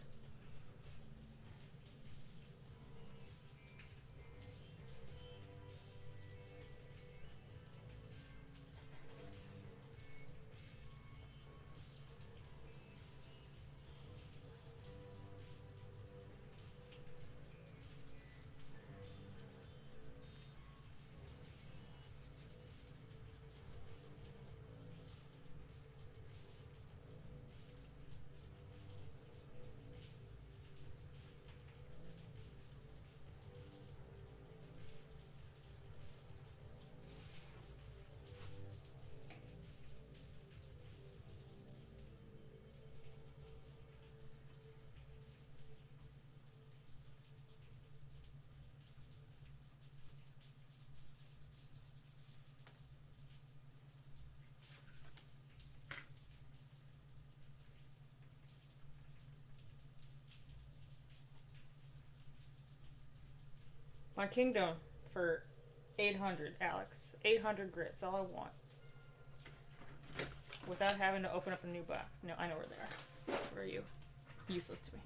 My kingdom for 800, Alex. 800 grits, all I want. Without having to open up a new box. No, I know where they are. Where are you? Useless to me.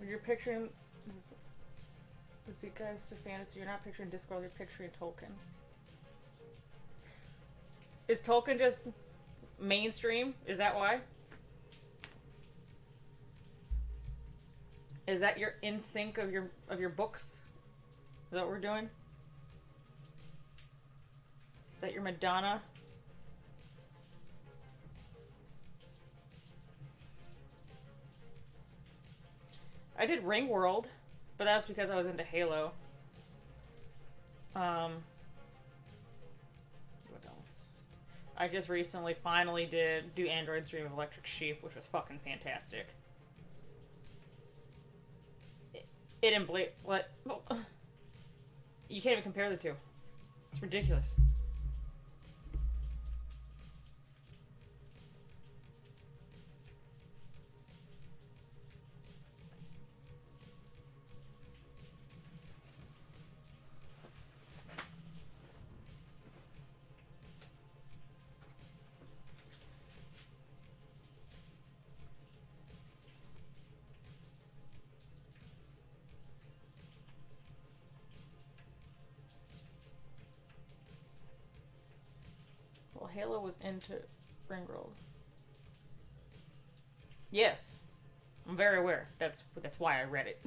You're picturing the Zeitgeist to fantasy. You're not picturing Discworld, you're picturing Tolkien. Is Tolkien just mainstream? Is that why? Is that your in sync of your books? Is that what we're doing? Is that your Madonna? I did Ring World, but that was because I was into Halo. What else? I just recently finally do Android's Dream of Electric Sheep, which was fucking fantastic. It and Blade... What? You can't even compare the two. It's ridiculous. Well, Halo was into Ringworld. Yes. I'm very aware. That's why I read it.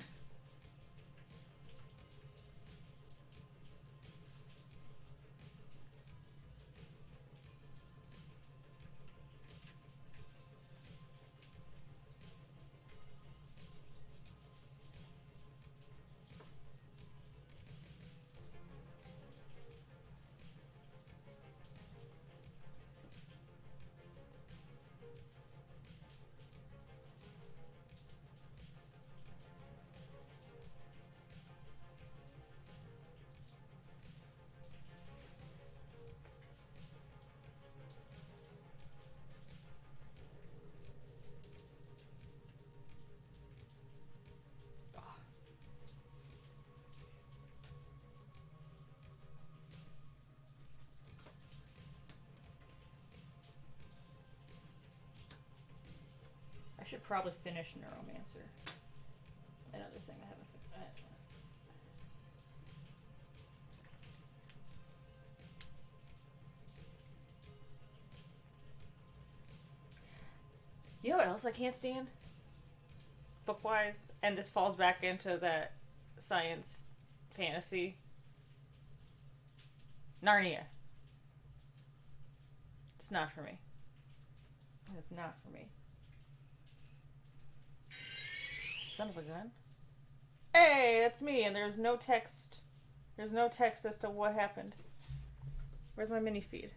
I should probably finish Neuromancer. Another thing I haven't finished. You know what else I can't stand? Book-wise, and this falls back into that science fantasy. Narnia. It's not for me. It's not for me. Son of a gun. Hey, that's me, and there's no text. There's no text as to what happened. Where's my mini feed?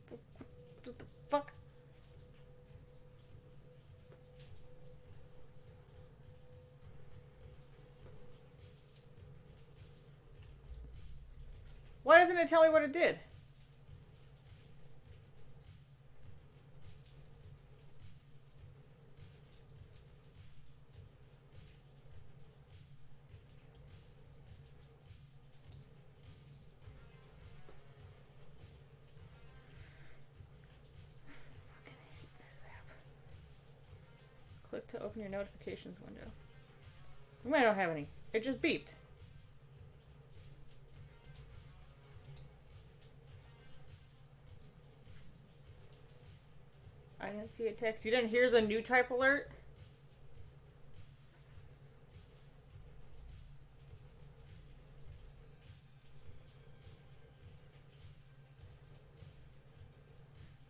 What the fuck? Why doesn't it tell me what it did? Click to open your notifications window. I don't have any. It just beeped. I didn't see a text. You didn't hear the new type alert?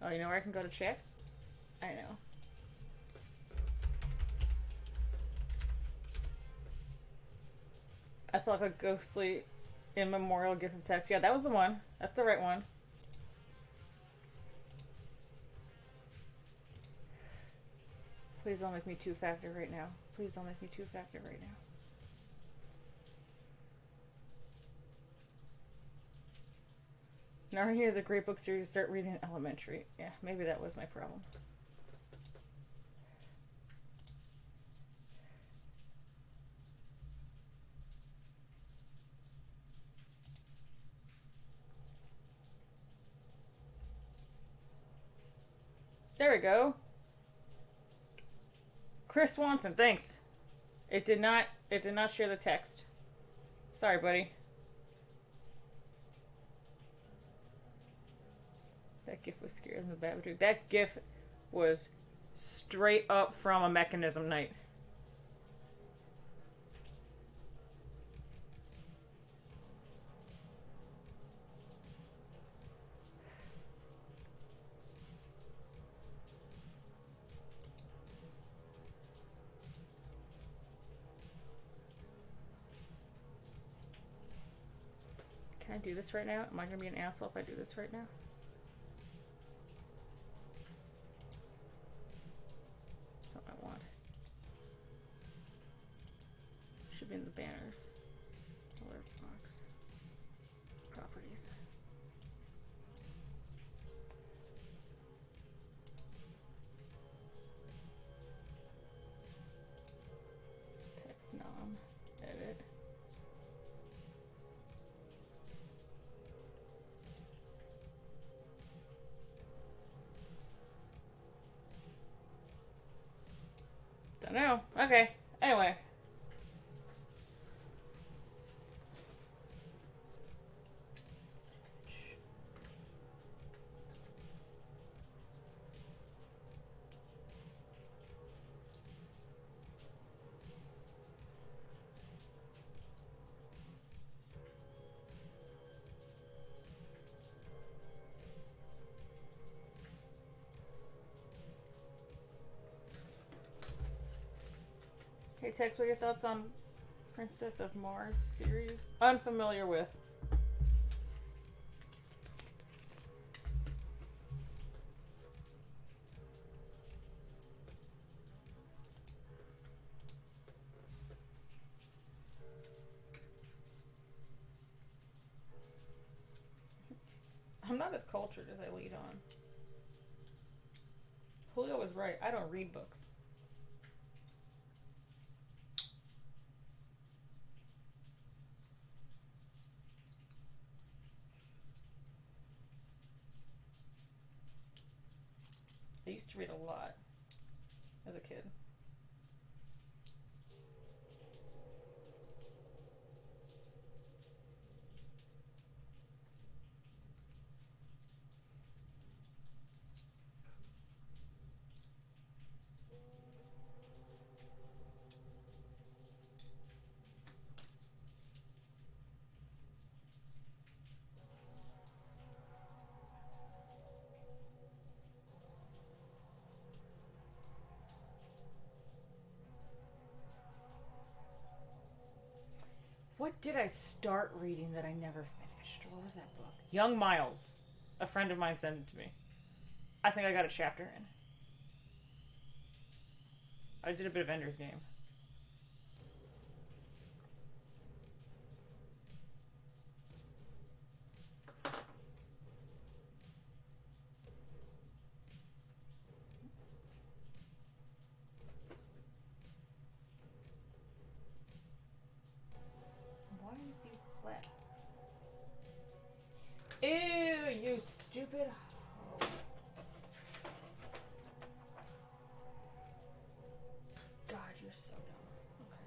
Oh, you know where I can go to check? I know. I saw like a ghostly immemorial gift of text. Yeah, that was the one. That's the right one. Please don't make me two-factor right now. Please don't make me two-factor right now. Narnia is a great book series to start reading in elementary. Yeah, maybe that was my problem. There we go. Chris Swanson, thanks. It did not share the text. Sorry, buddy. That GIF was scarier than the Babadook. That GIF was straight up from a Mechanism night. Can I do this right now? Am I gonna be an asshole if I do this right now? That's not what I want. Should be in the banners. Alert box. Properties. Text nom. Edit. Don't know. Okay. Anyway. Hey Tex, what are your thoughts on Princess of Mars series? Unfamiliar with. I'm not as cultured as I lead on. Julio was right. I don't read books. I used to read a lot as a kid. What did I start reading that I never finished? What was that book? Young Miles. A friend of mine sent it to me. I think I got a chapter in. I did a bit of Ender's Game. Why is you flat? Ew, you stupid hoe. God, you're so dumb. Okay.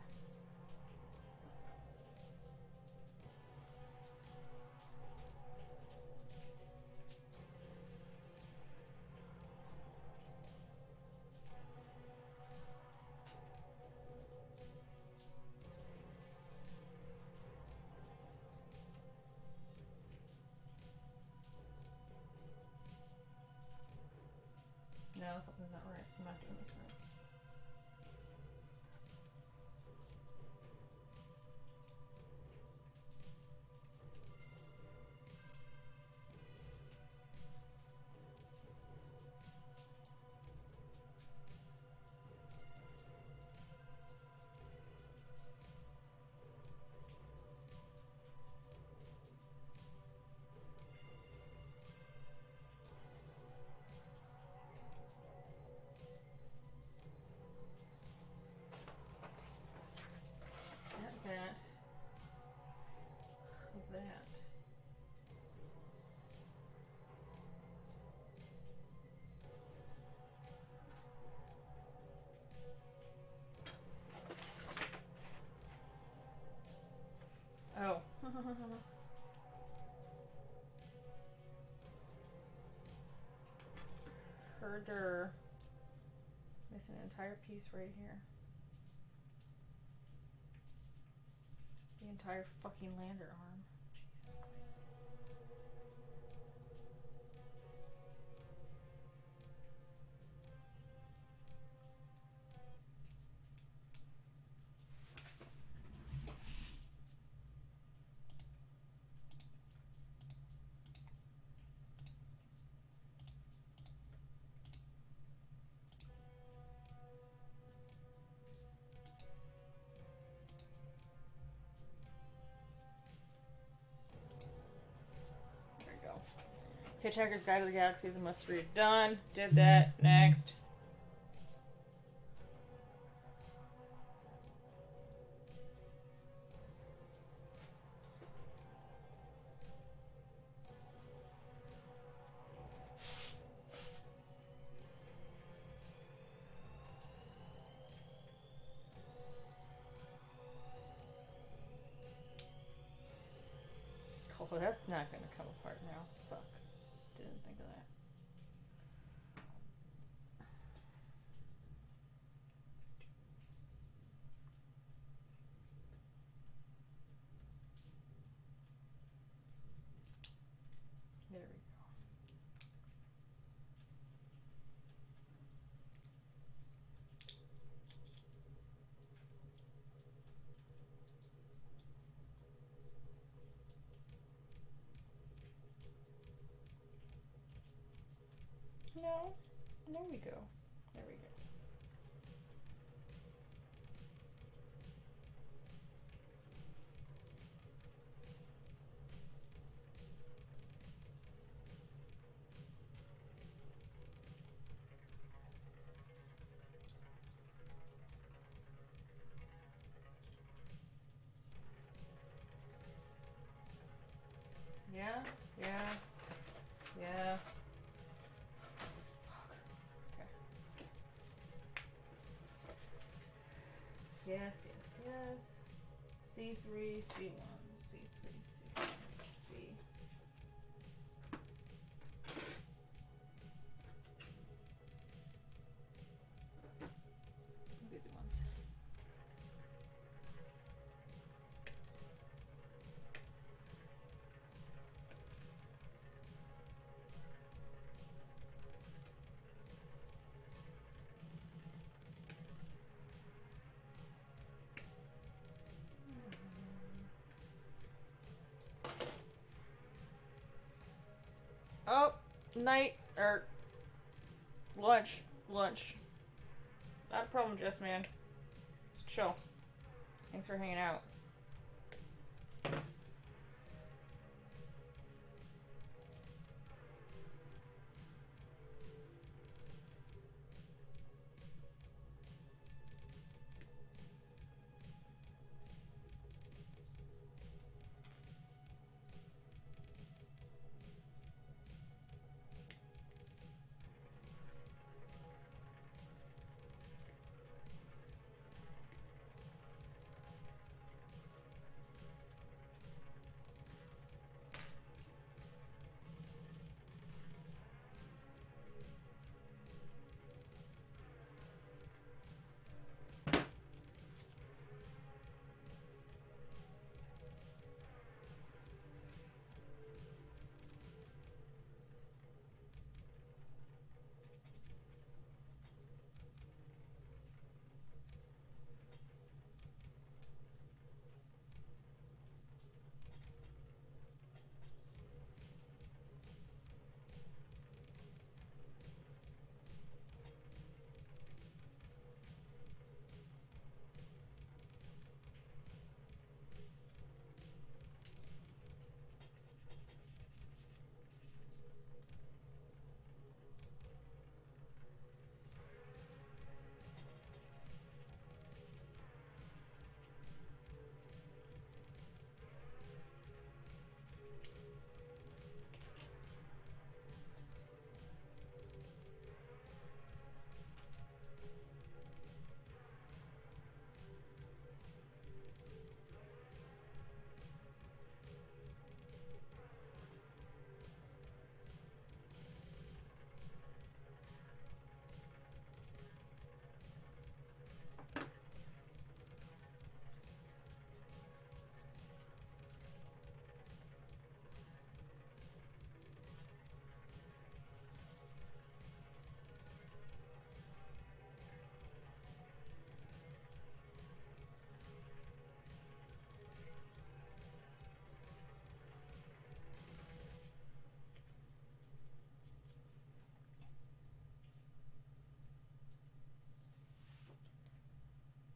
No, something's not right. I'm not doing this right. That. Oh. Herder. There's an entire piece right here. The entire fucking lander arm. Jesus Christ. Hitchhiker's Guide to the Galaxy is a must read. Done. Did that. Next. Oh, that's not gonna come apart now. Fuck. Didn't think of that. There we go. No. There we go. There we go. Yeah, yeah, yeah. Okay. Yes, yes, yes. C3, C1, C3, C1, C. Good ones. Oh, night, or lunch. Not a problem, Jess, man. Just chill. Thanks for hanging out.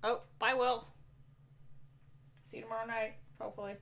Oh, bye, Will. See you tomorrow night, hopefully.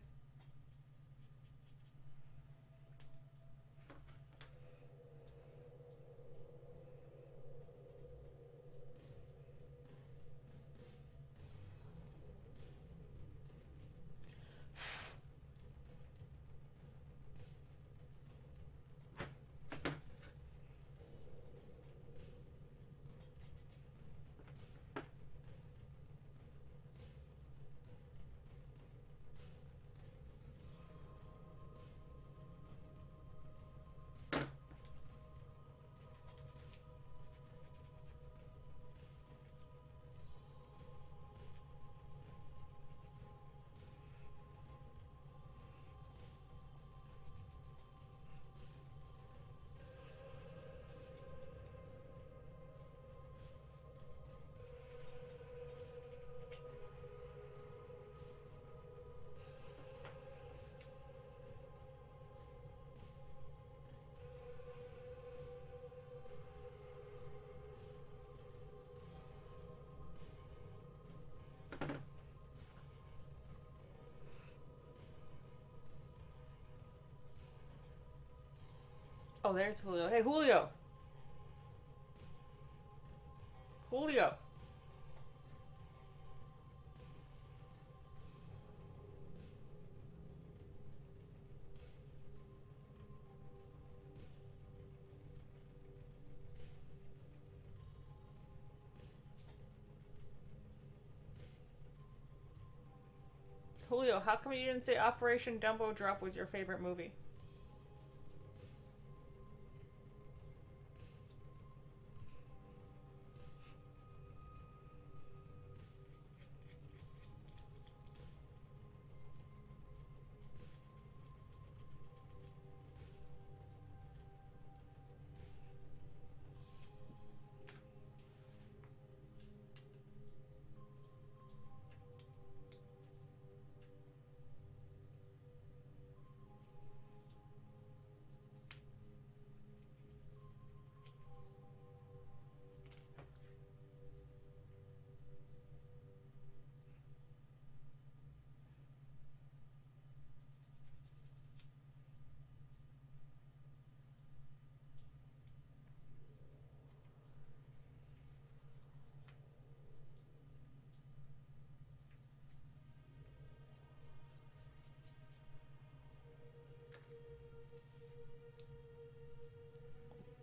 Oh, there's Julio. Hey, Julio! Julio! Julio, how come you didn't say Operation Dumbo Drop was your favorite movie?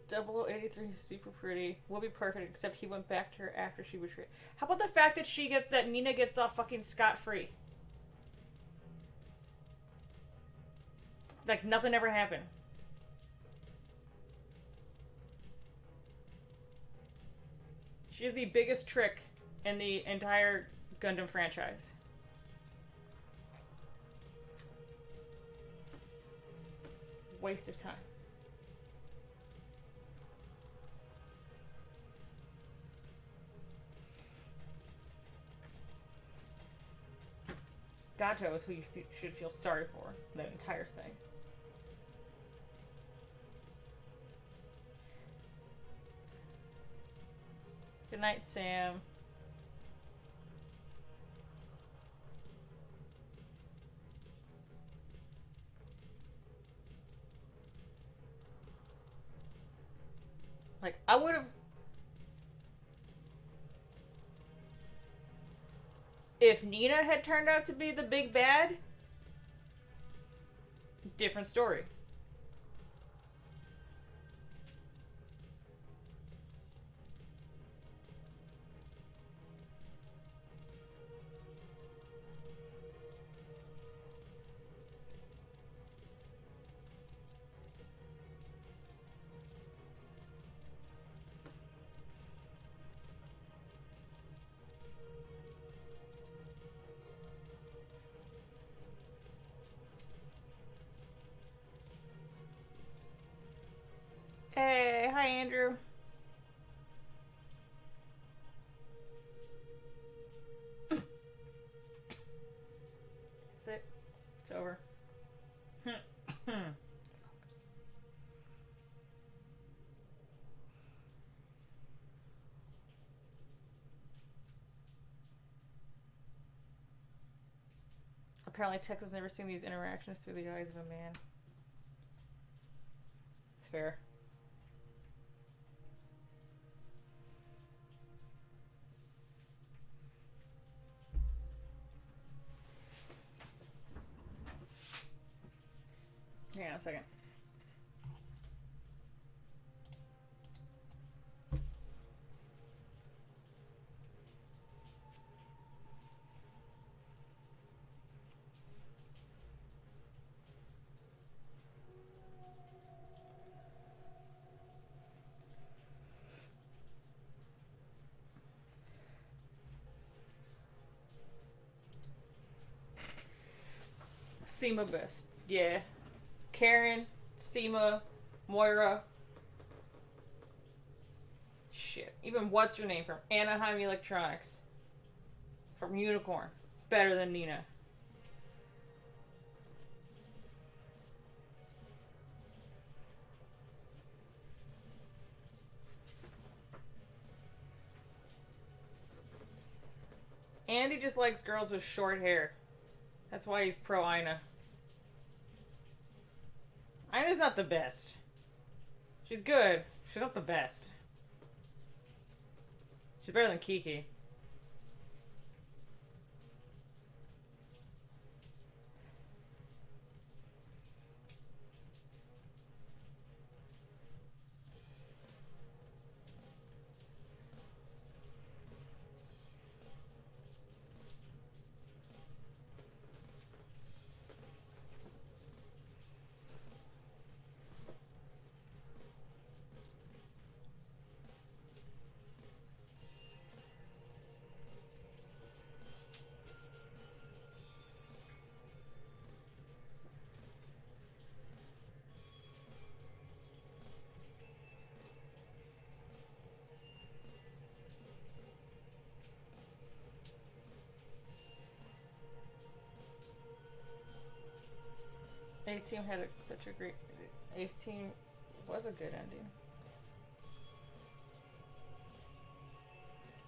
Double O 83 is super pretty. Will be perfect, except he went back to her after she betrayed. How about the fact that Nina gets off fucking scot-free? Like nothing ever happened. She is the biggest trick in the entire Gundam franchise. Waste of time. Gato is who you should feel sorry for, that entire thing. Good night, Sam. Like, I would have... If Nina had turned out to be the big bad, different story. Hey, hi Andrew. That's it. It's over. Apparently Tex has never seen these interactions through the eyes of a man. It's fair. Hang on a second. Seema best. Yeah. Karen, Seema, Moira. Shit. Even what's her name from Anaheim Electronics. From Unicorn. Better than Nina. Andy just likes girls with short hair. That's why he's pro Ina. Ina's not the best. She's good. She's not the best. She's better than Kiki. A-Team had such a great... A-Team was a good ending.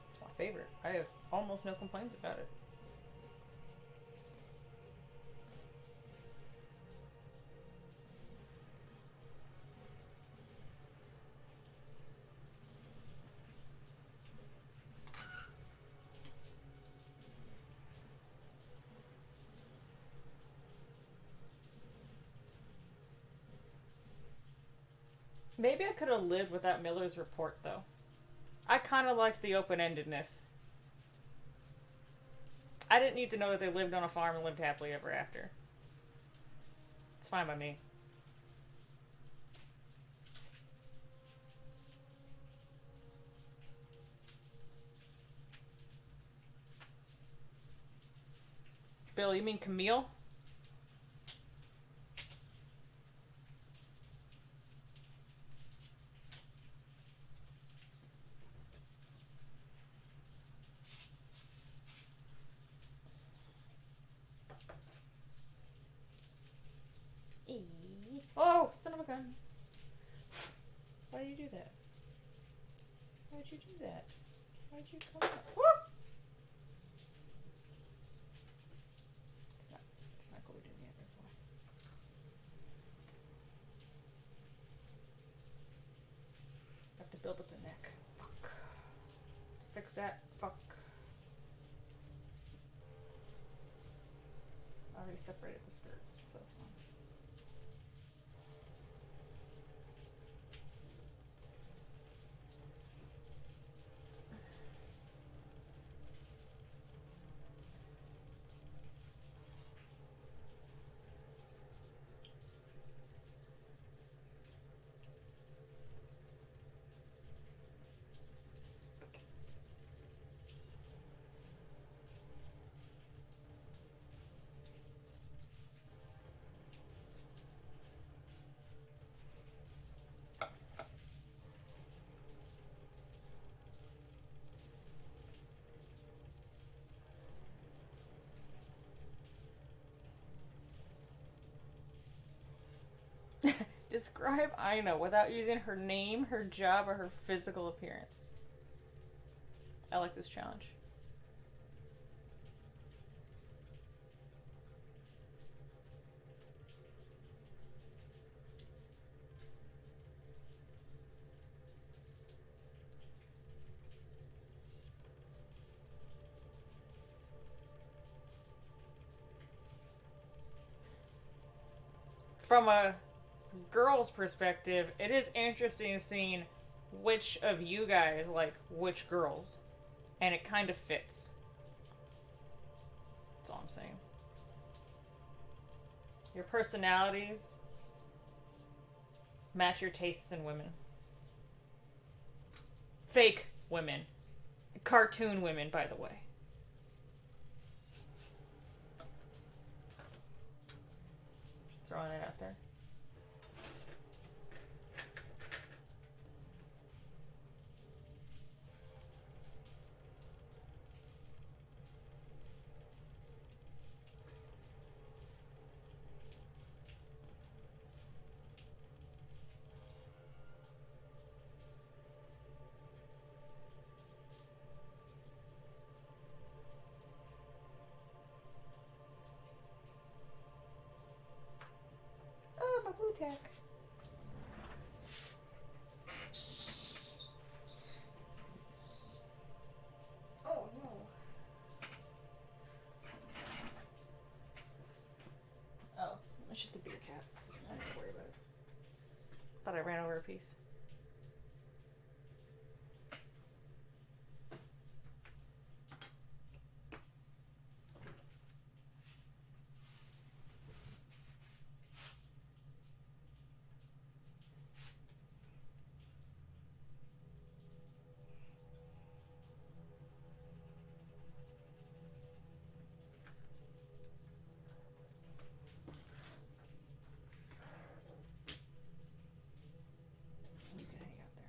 It's my favorite. I have almost no complaints about it. Maybe I could have lived without Miller's report, though. I kind of liked the open-endedness. I didn't need to know that they lived on a farm and lived happily ever after. It's fine by me. Bill, you mean Camille? Oh, son of a gun. Why did you do that? Why did you do that? Why did you come up? Woo! It's not glued in yet, that's why. Have to build up the neck. Fuck. To fix that, fuck. I already separated the skirt, so that's fine. Describe Aina without using her name, her job, or her physical appearance. I like this challenge. From a girl's perspective, it is interesting seeing which of you guys like which girls, and it kind of fits. That's all I'm saying. Your personalities match your tastes in women. Fake women. Cartoon women, by the way. Just throwing it out there. Oh, my blue tack. thought I ran over a piece. You can hang out there.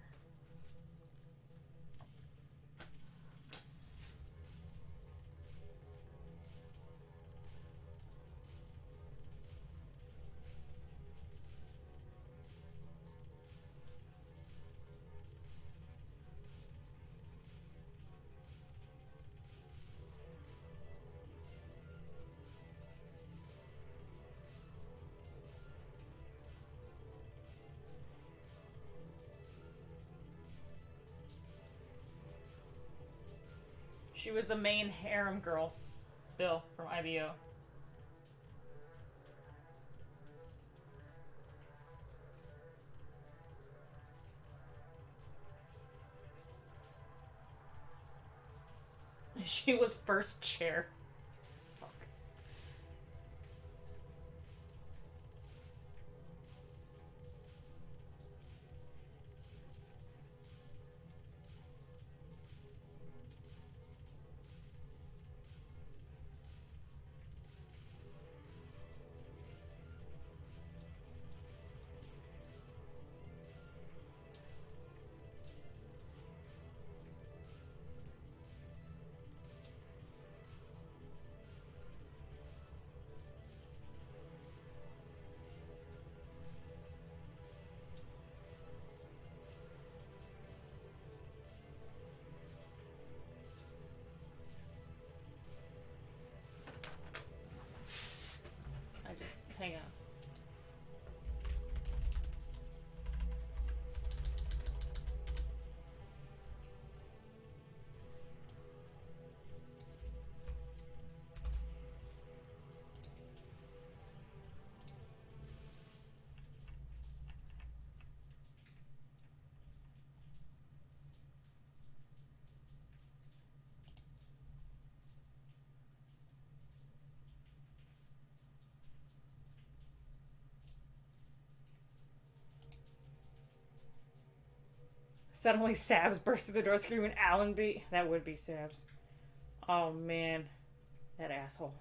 She was the main harem girl, Bill, from IBO. She was first chair. Fuck. Hang on. Suddenly, Sabs burst through the door screaming, Allenby. That would be Sabs. Oh, man. That asshole.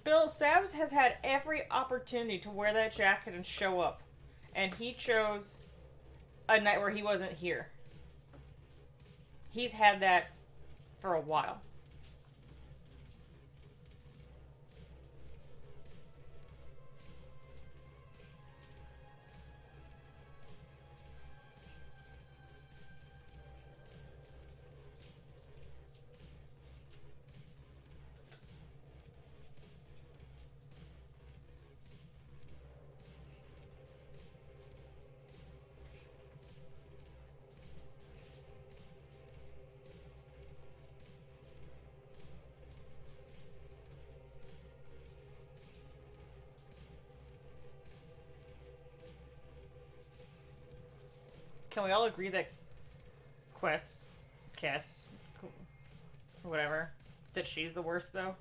Bill Sabs has had every opportunity to wear that jacket and show up, and he chose a night where he wasn't here. He's had that for a while. Can we all agree that Cass, whatever, that she's the worst, though?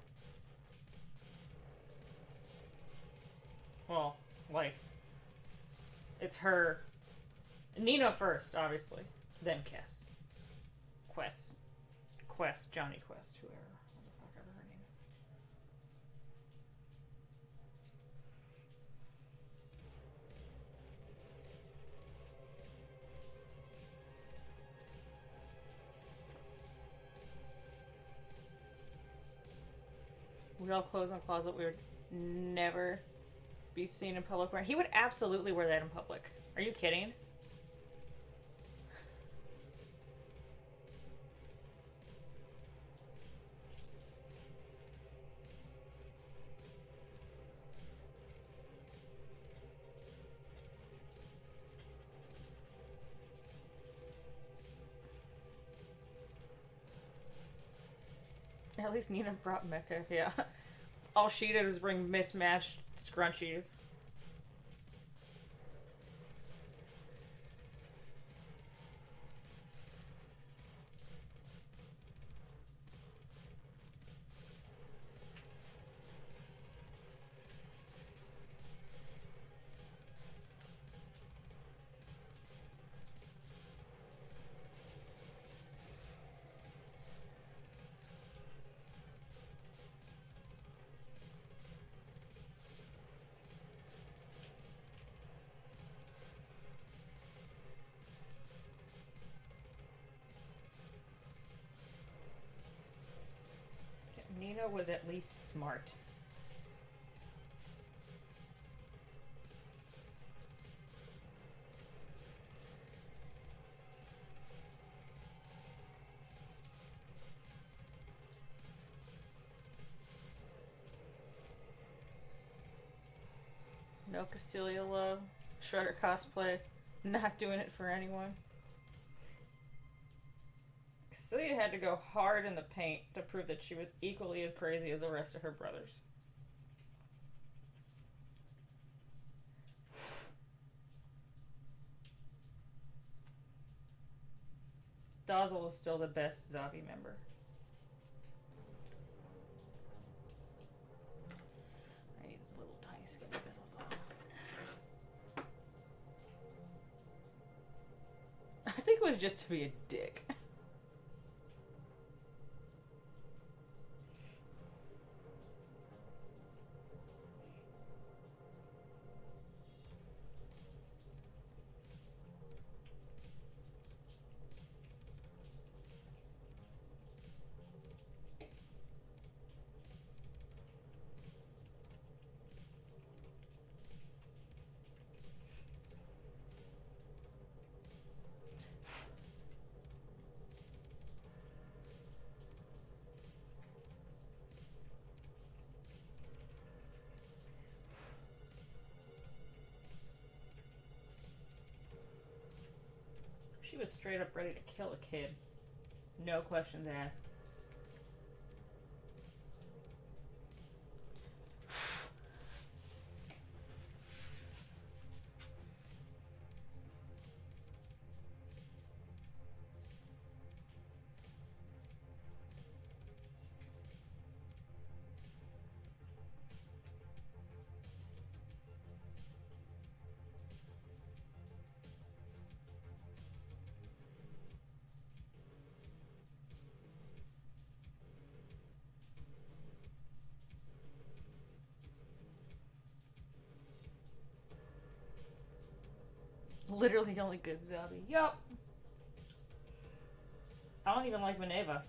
Well, like, it's her. Nina first, obviously. Then Kess. Quest, Johnny Quest, whoever. What the fuck ever her name is. Real clothes and closet we would never be seen in public wearing. He would absolutely wear that in public. Are you kidding? At least Nina brought Mecha, yeah. All she did was bring mismatched scrunchies. Nina was at least smart. No Cassilia love. Shredder cosplay. Not doing it for anyone. Cassilia had to go hard in the paint to prove that she was equally as crazy as the rest of her brothers. Dazzle is still the best Zabi member. I need a little tiny skeleton file. I think it was just to be a dick. She was straight up ready to kill a kid. No questions asked. Literally the only good Zabi. Yup. I don't even like Maneva.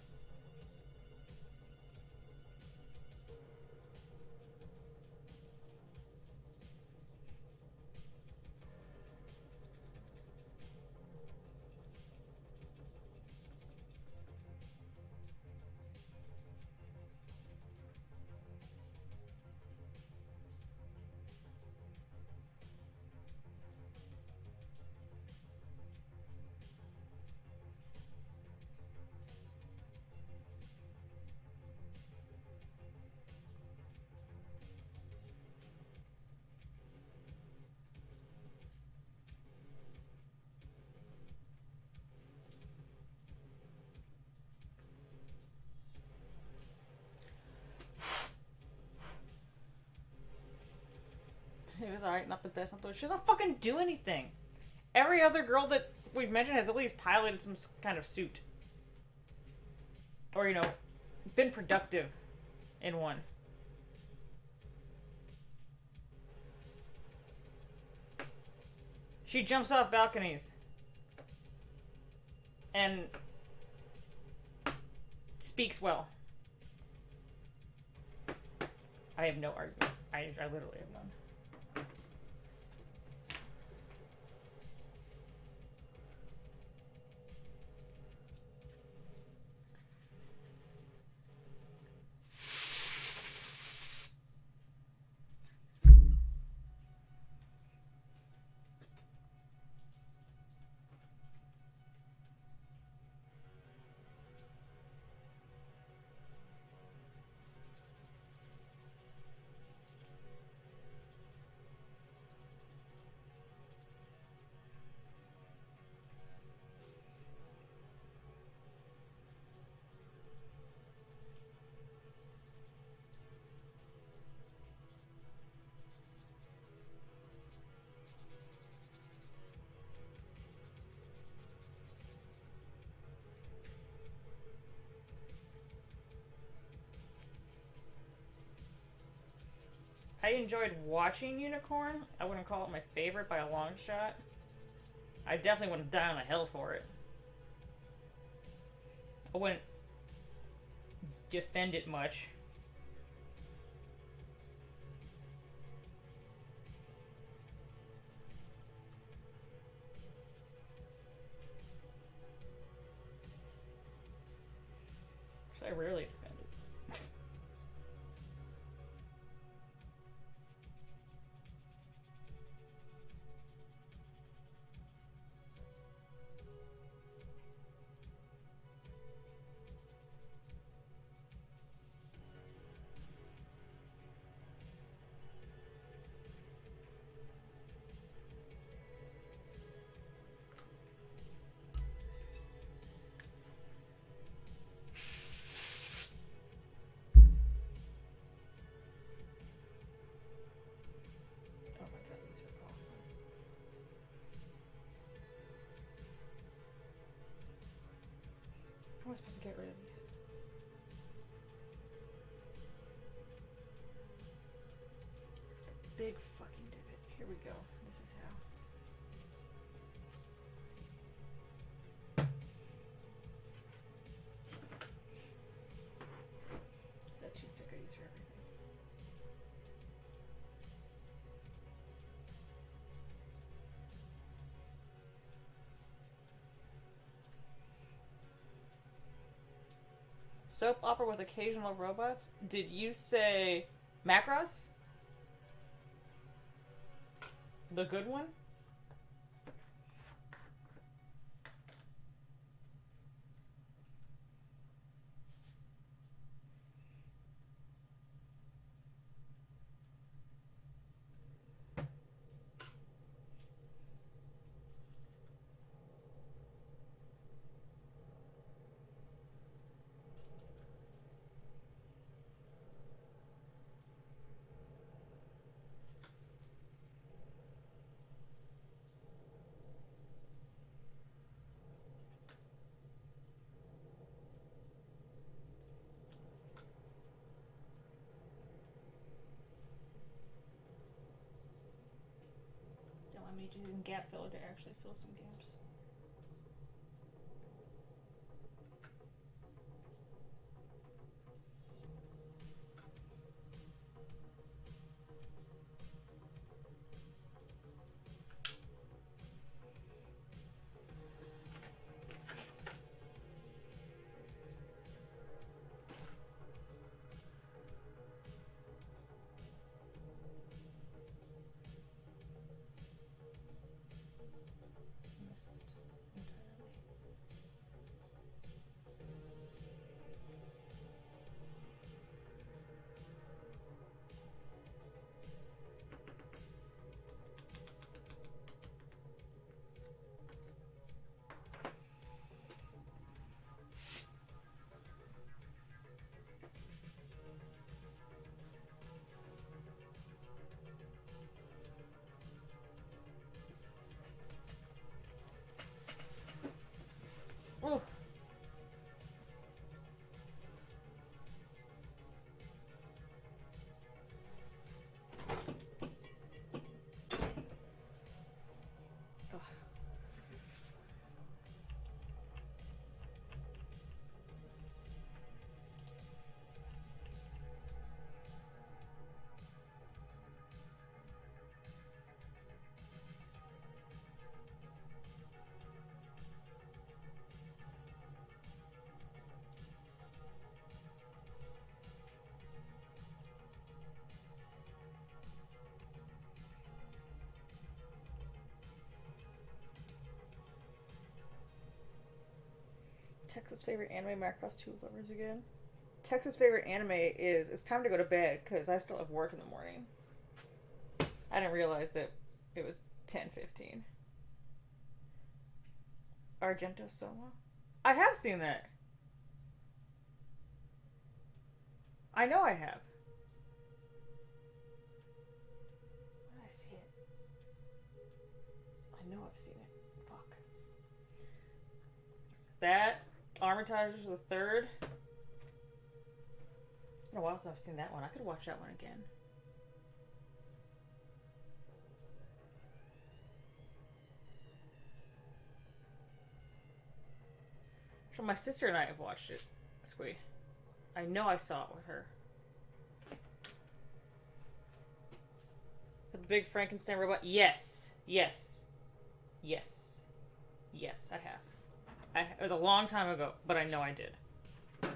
not the best. She doesn't fucking do anything. Every other girl that we've mentioned has at least piloted some kind of suit. Or, you know, been productive in one. She jumps off balconies. And speaks well. I have no argument. I literally have none. I enjoyed watching Unicorn. I wouldn't call it my favorite by a long shot. I definitely wouldn't die on a hill for it. I wouldn't defend it much. Actually, I rarely defend it. Oh my god, these are awful. How am I supposed to get rid of these? Just a big fucking divot. Here we go. This is how. That toothpick I use for everything. Soap opera with occasional robots? Did you say Macross? The good one? Don't let me using gap filler to actually fill some gaps. Yes. Texas favorite anime, Macross 2 lovers again. Texas favorite anime is It's Time to Go to Bed because I still have work in the morning. I didn't realize that it was 10:15. Argento Soma? I have seen that. I know I have. Where did I see it? I know I've seen it. Fuck. That, Armitage the Third. It's been a while since I've seen that one. I could watch that one again. So my sister and I have watched it, Squee. I know I saw it with her. The big Frankenstein robot? Yes. Yes. Yes. Yes, I have. It was a long time ago, but I know I did. Take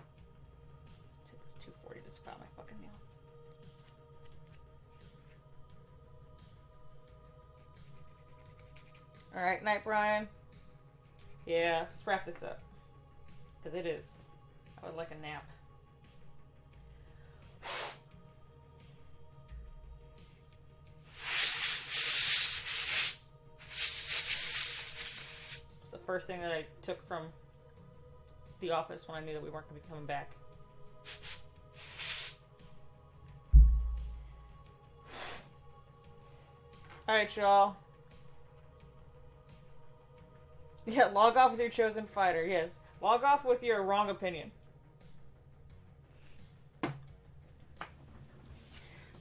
this 240 just to file my fucking meal. Alright, night, Brian. Yeah, let's wrap this up. Because it is. I would like a nap. It's the first thing that I took from the office when I knew that we weren't going to be coming back. Alright, y'all. Yeah, log off with your chosen fighter, yes. Log off with your wrong opinion.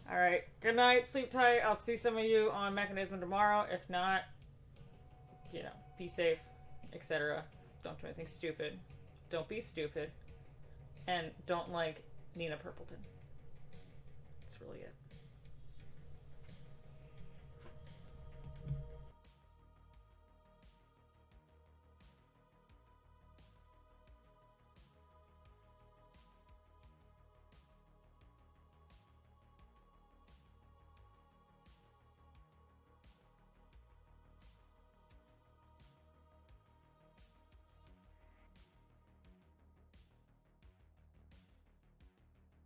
Alright, good night, sleep tight. I'll see some of you on Mechanism tomorrow. If not, you know, be safe, etc. Don't do anything stupid. Don't be stupid. And don't like Nina Purpleton. That's really it.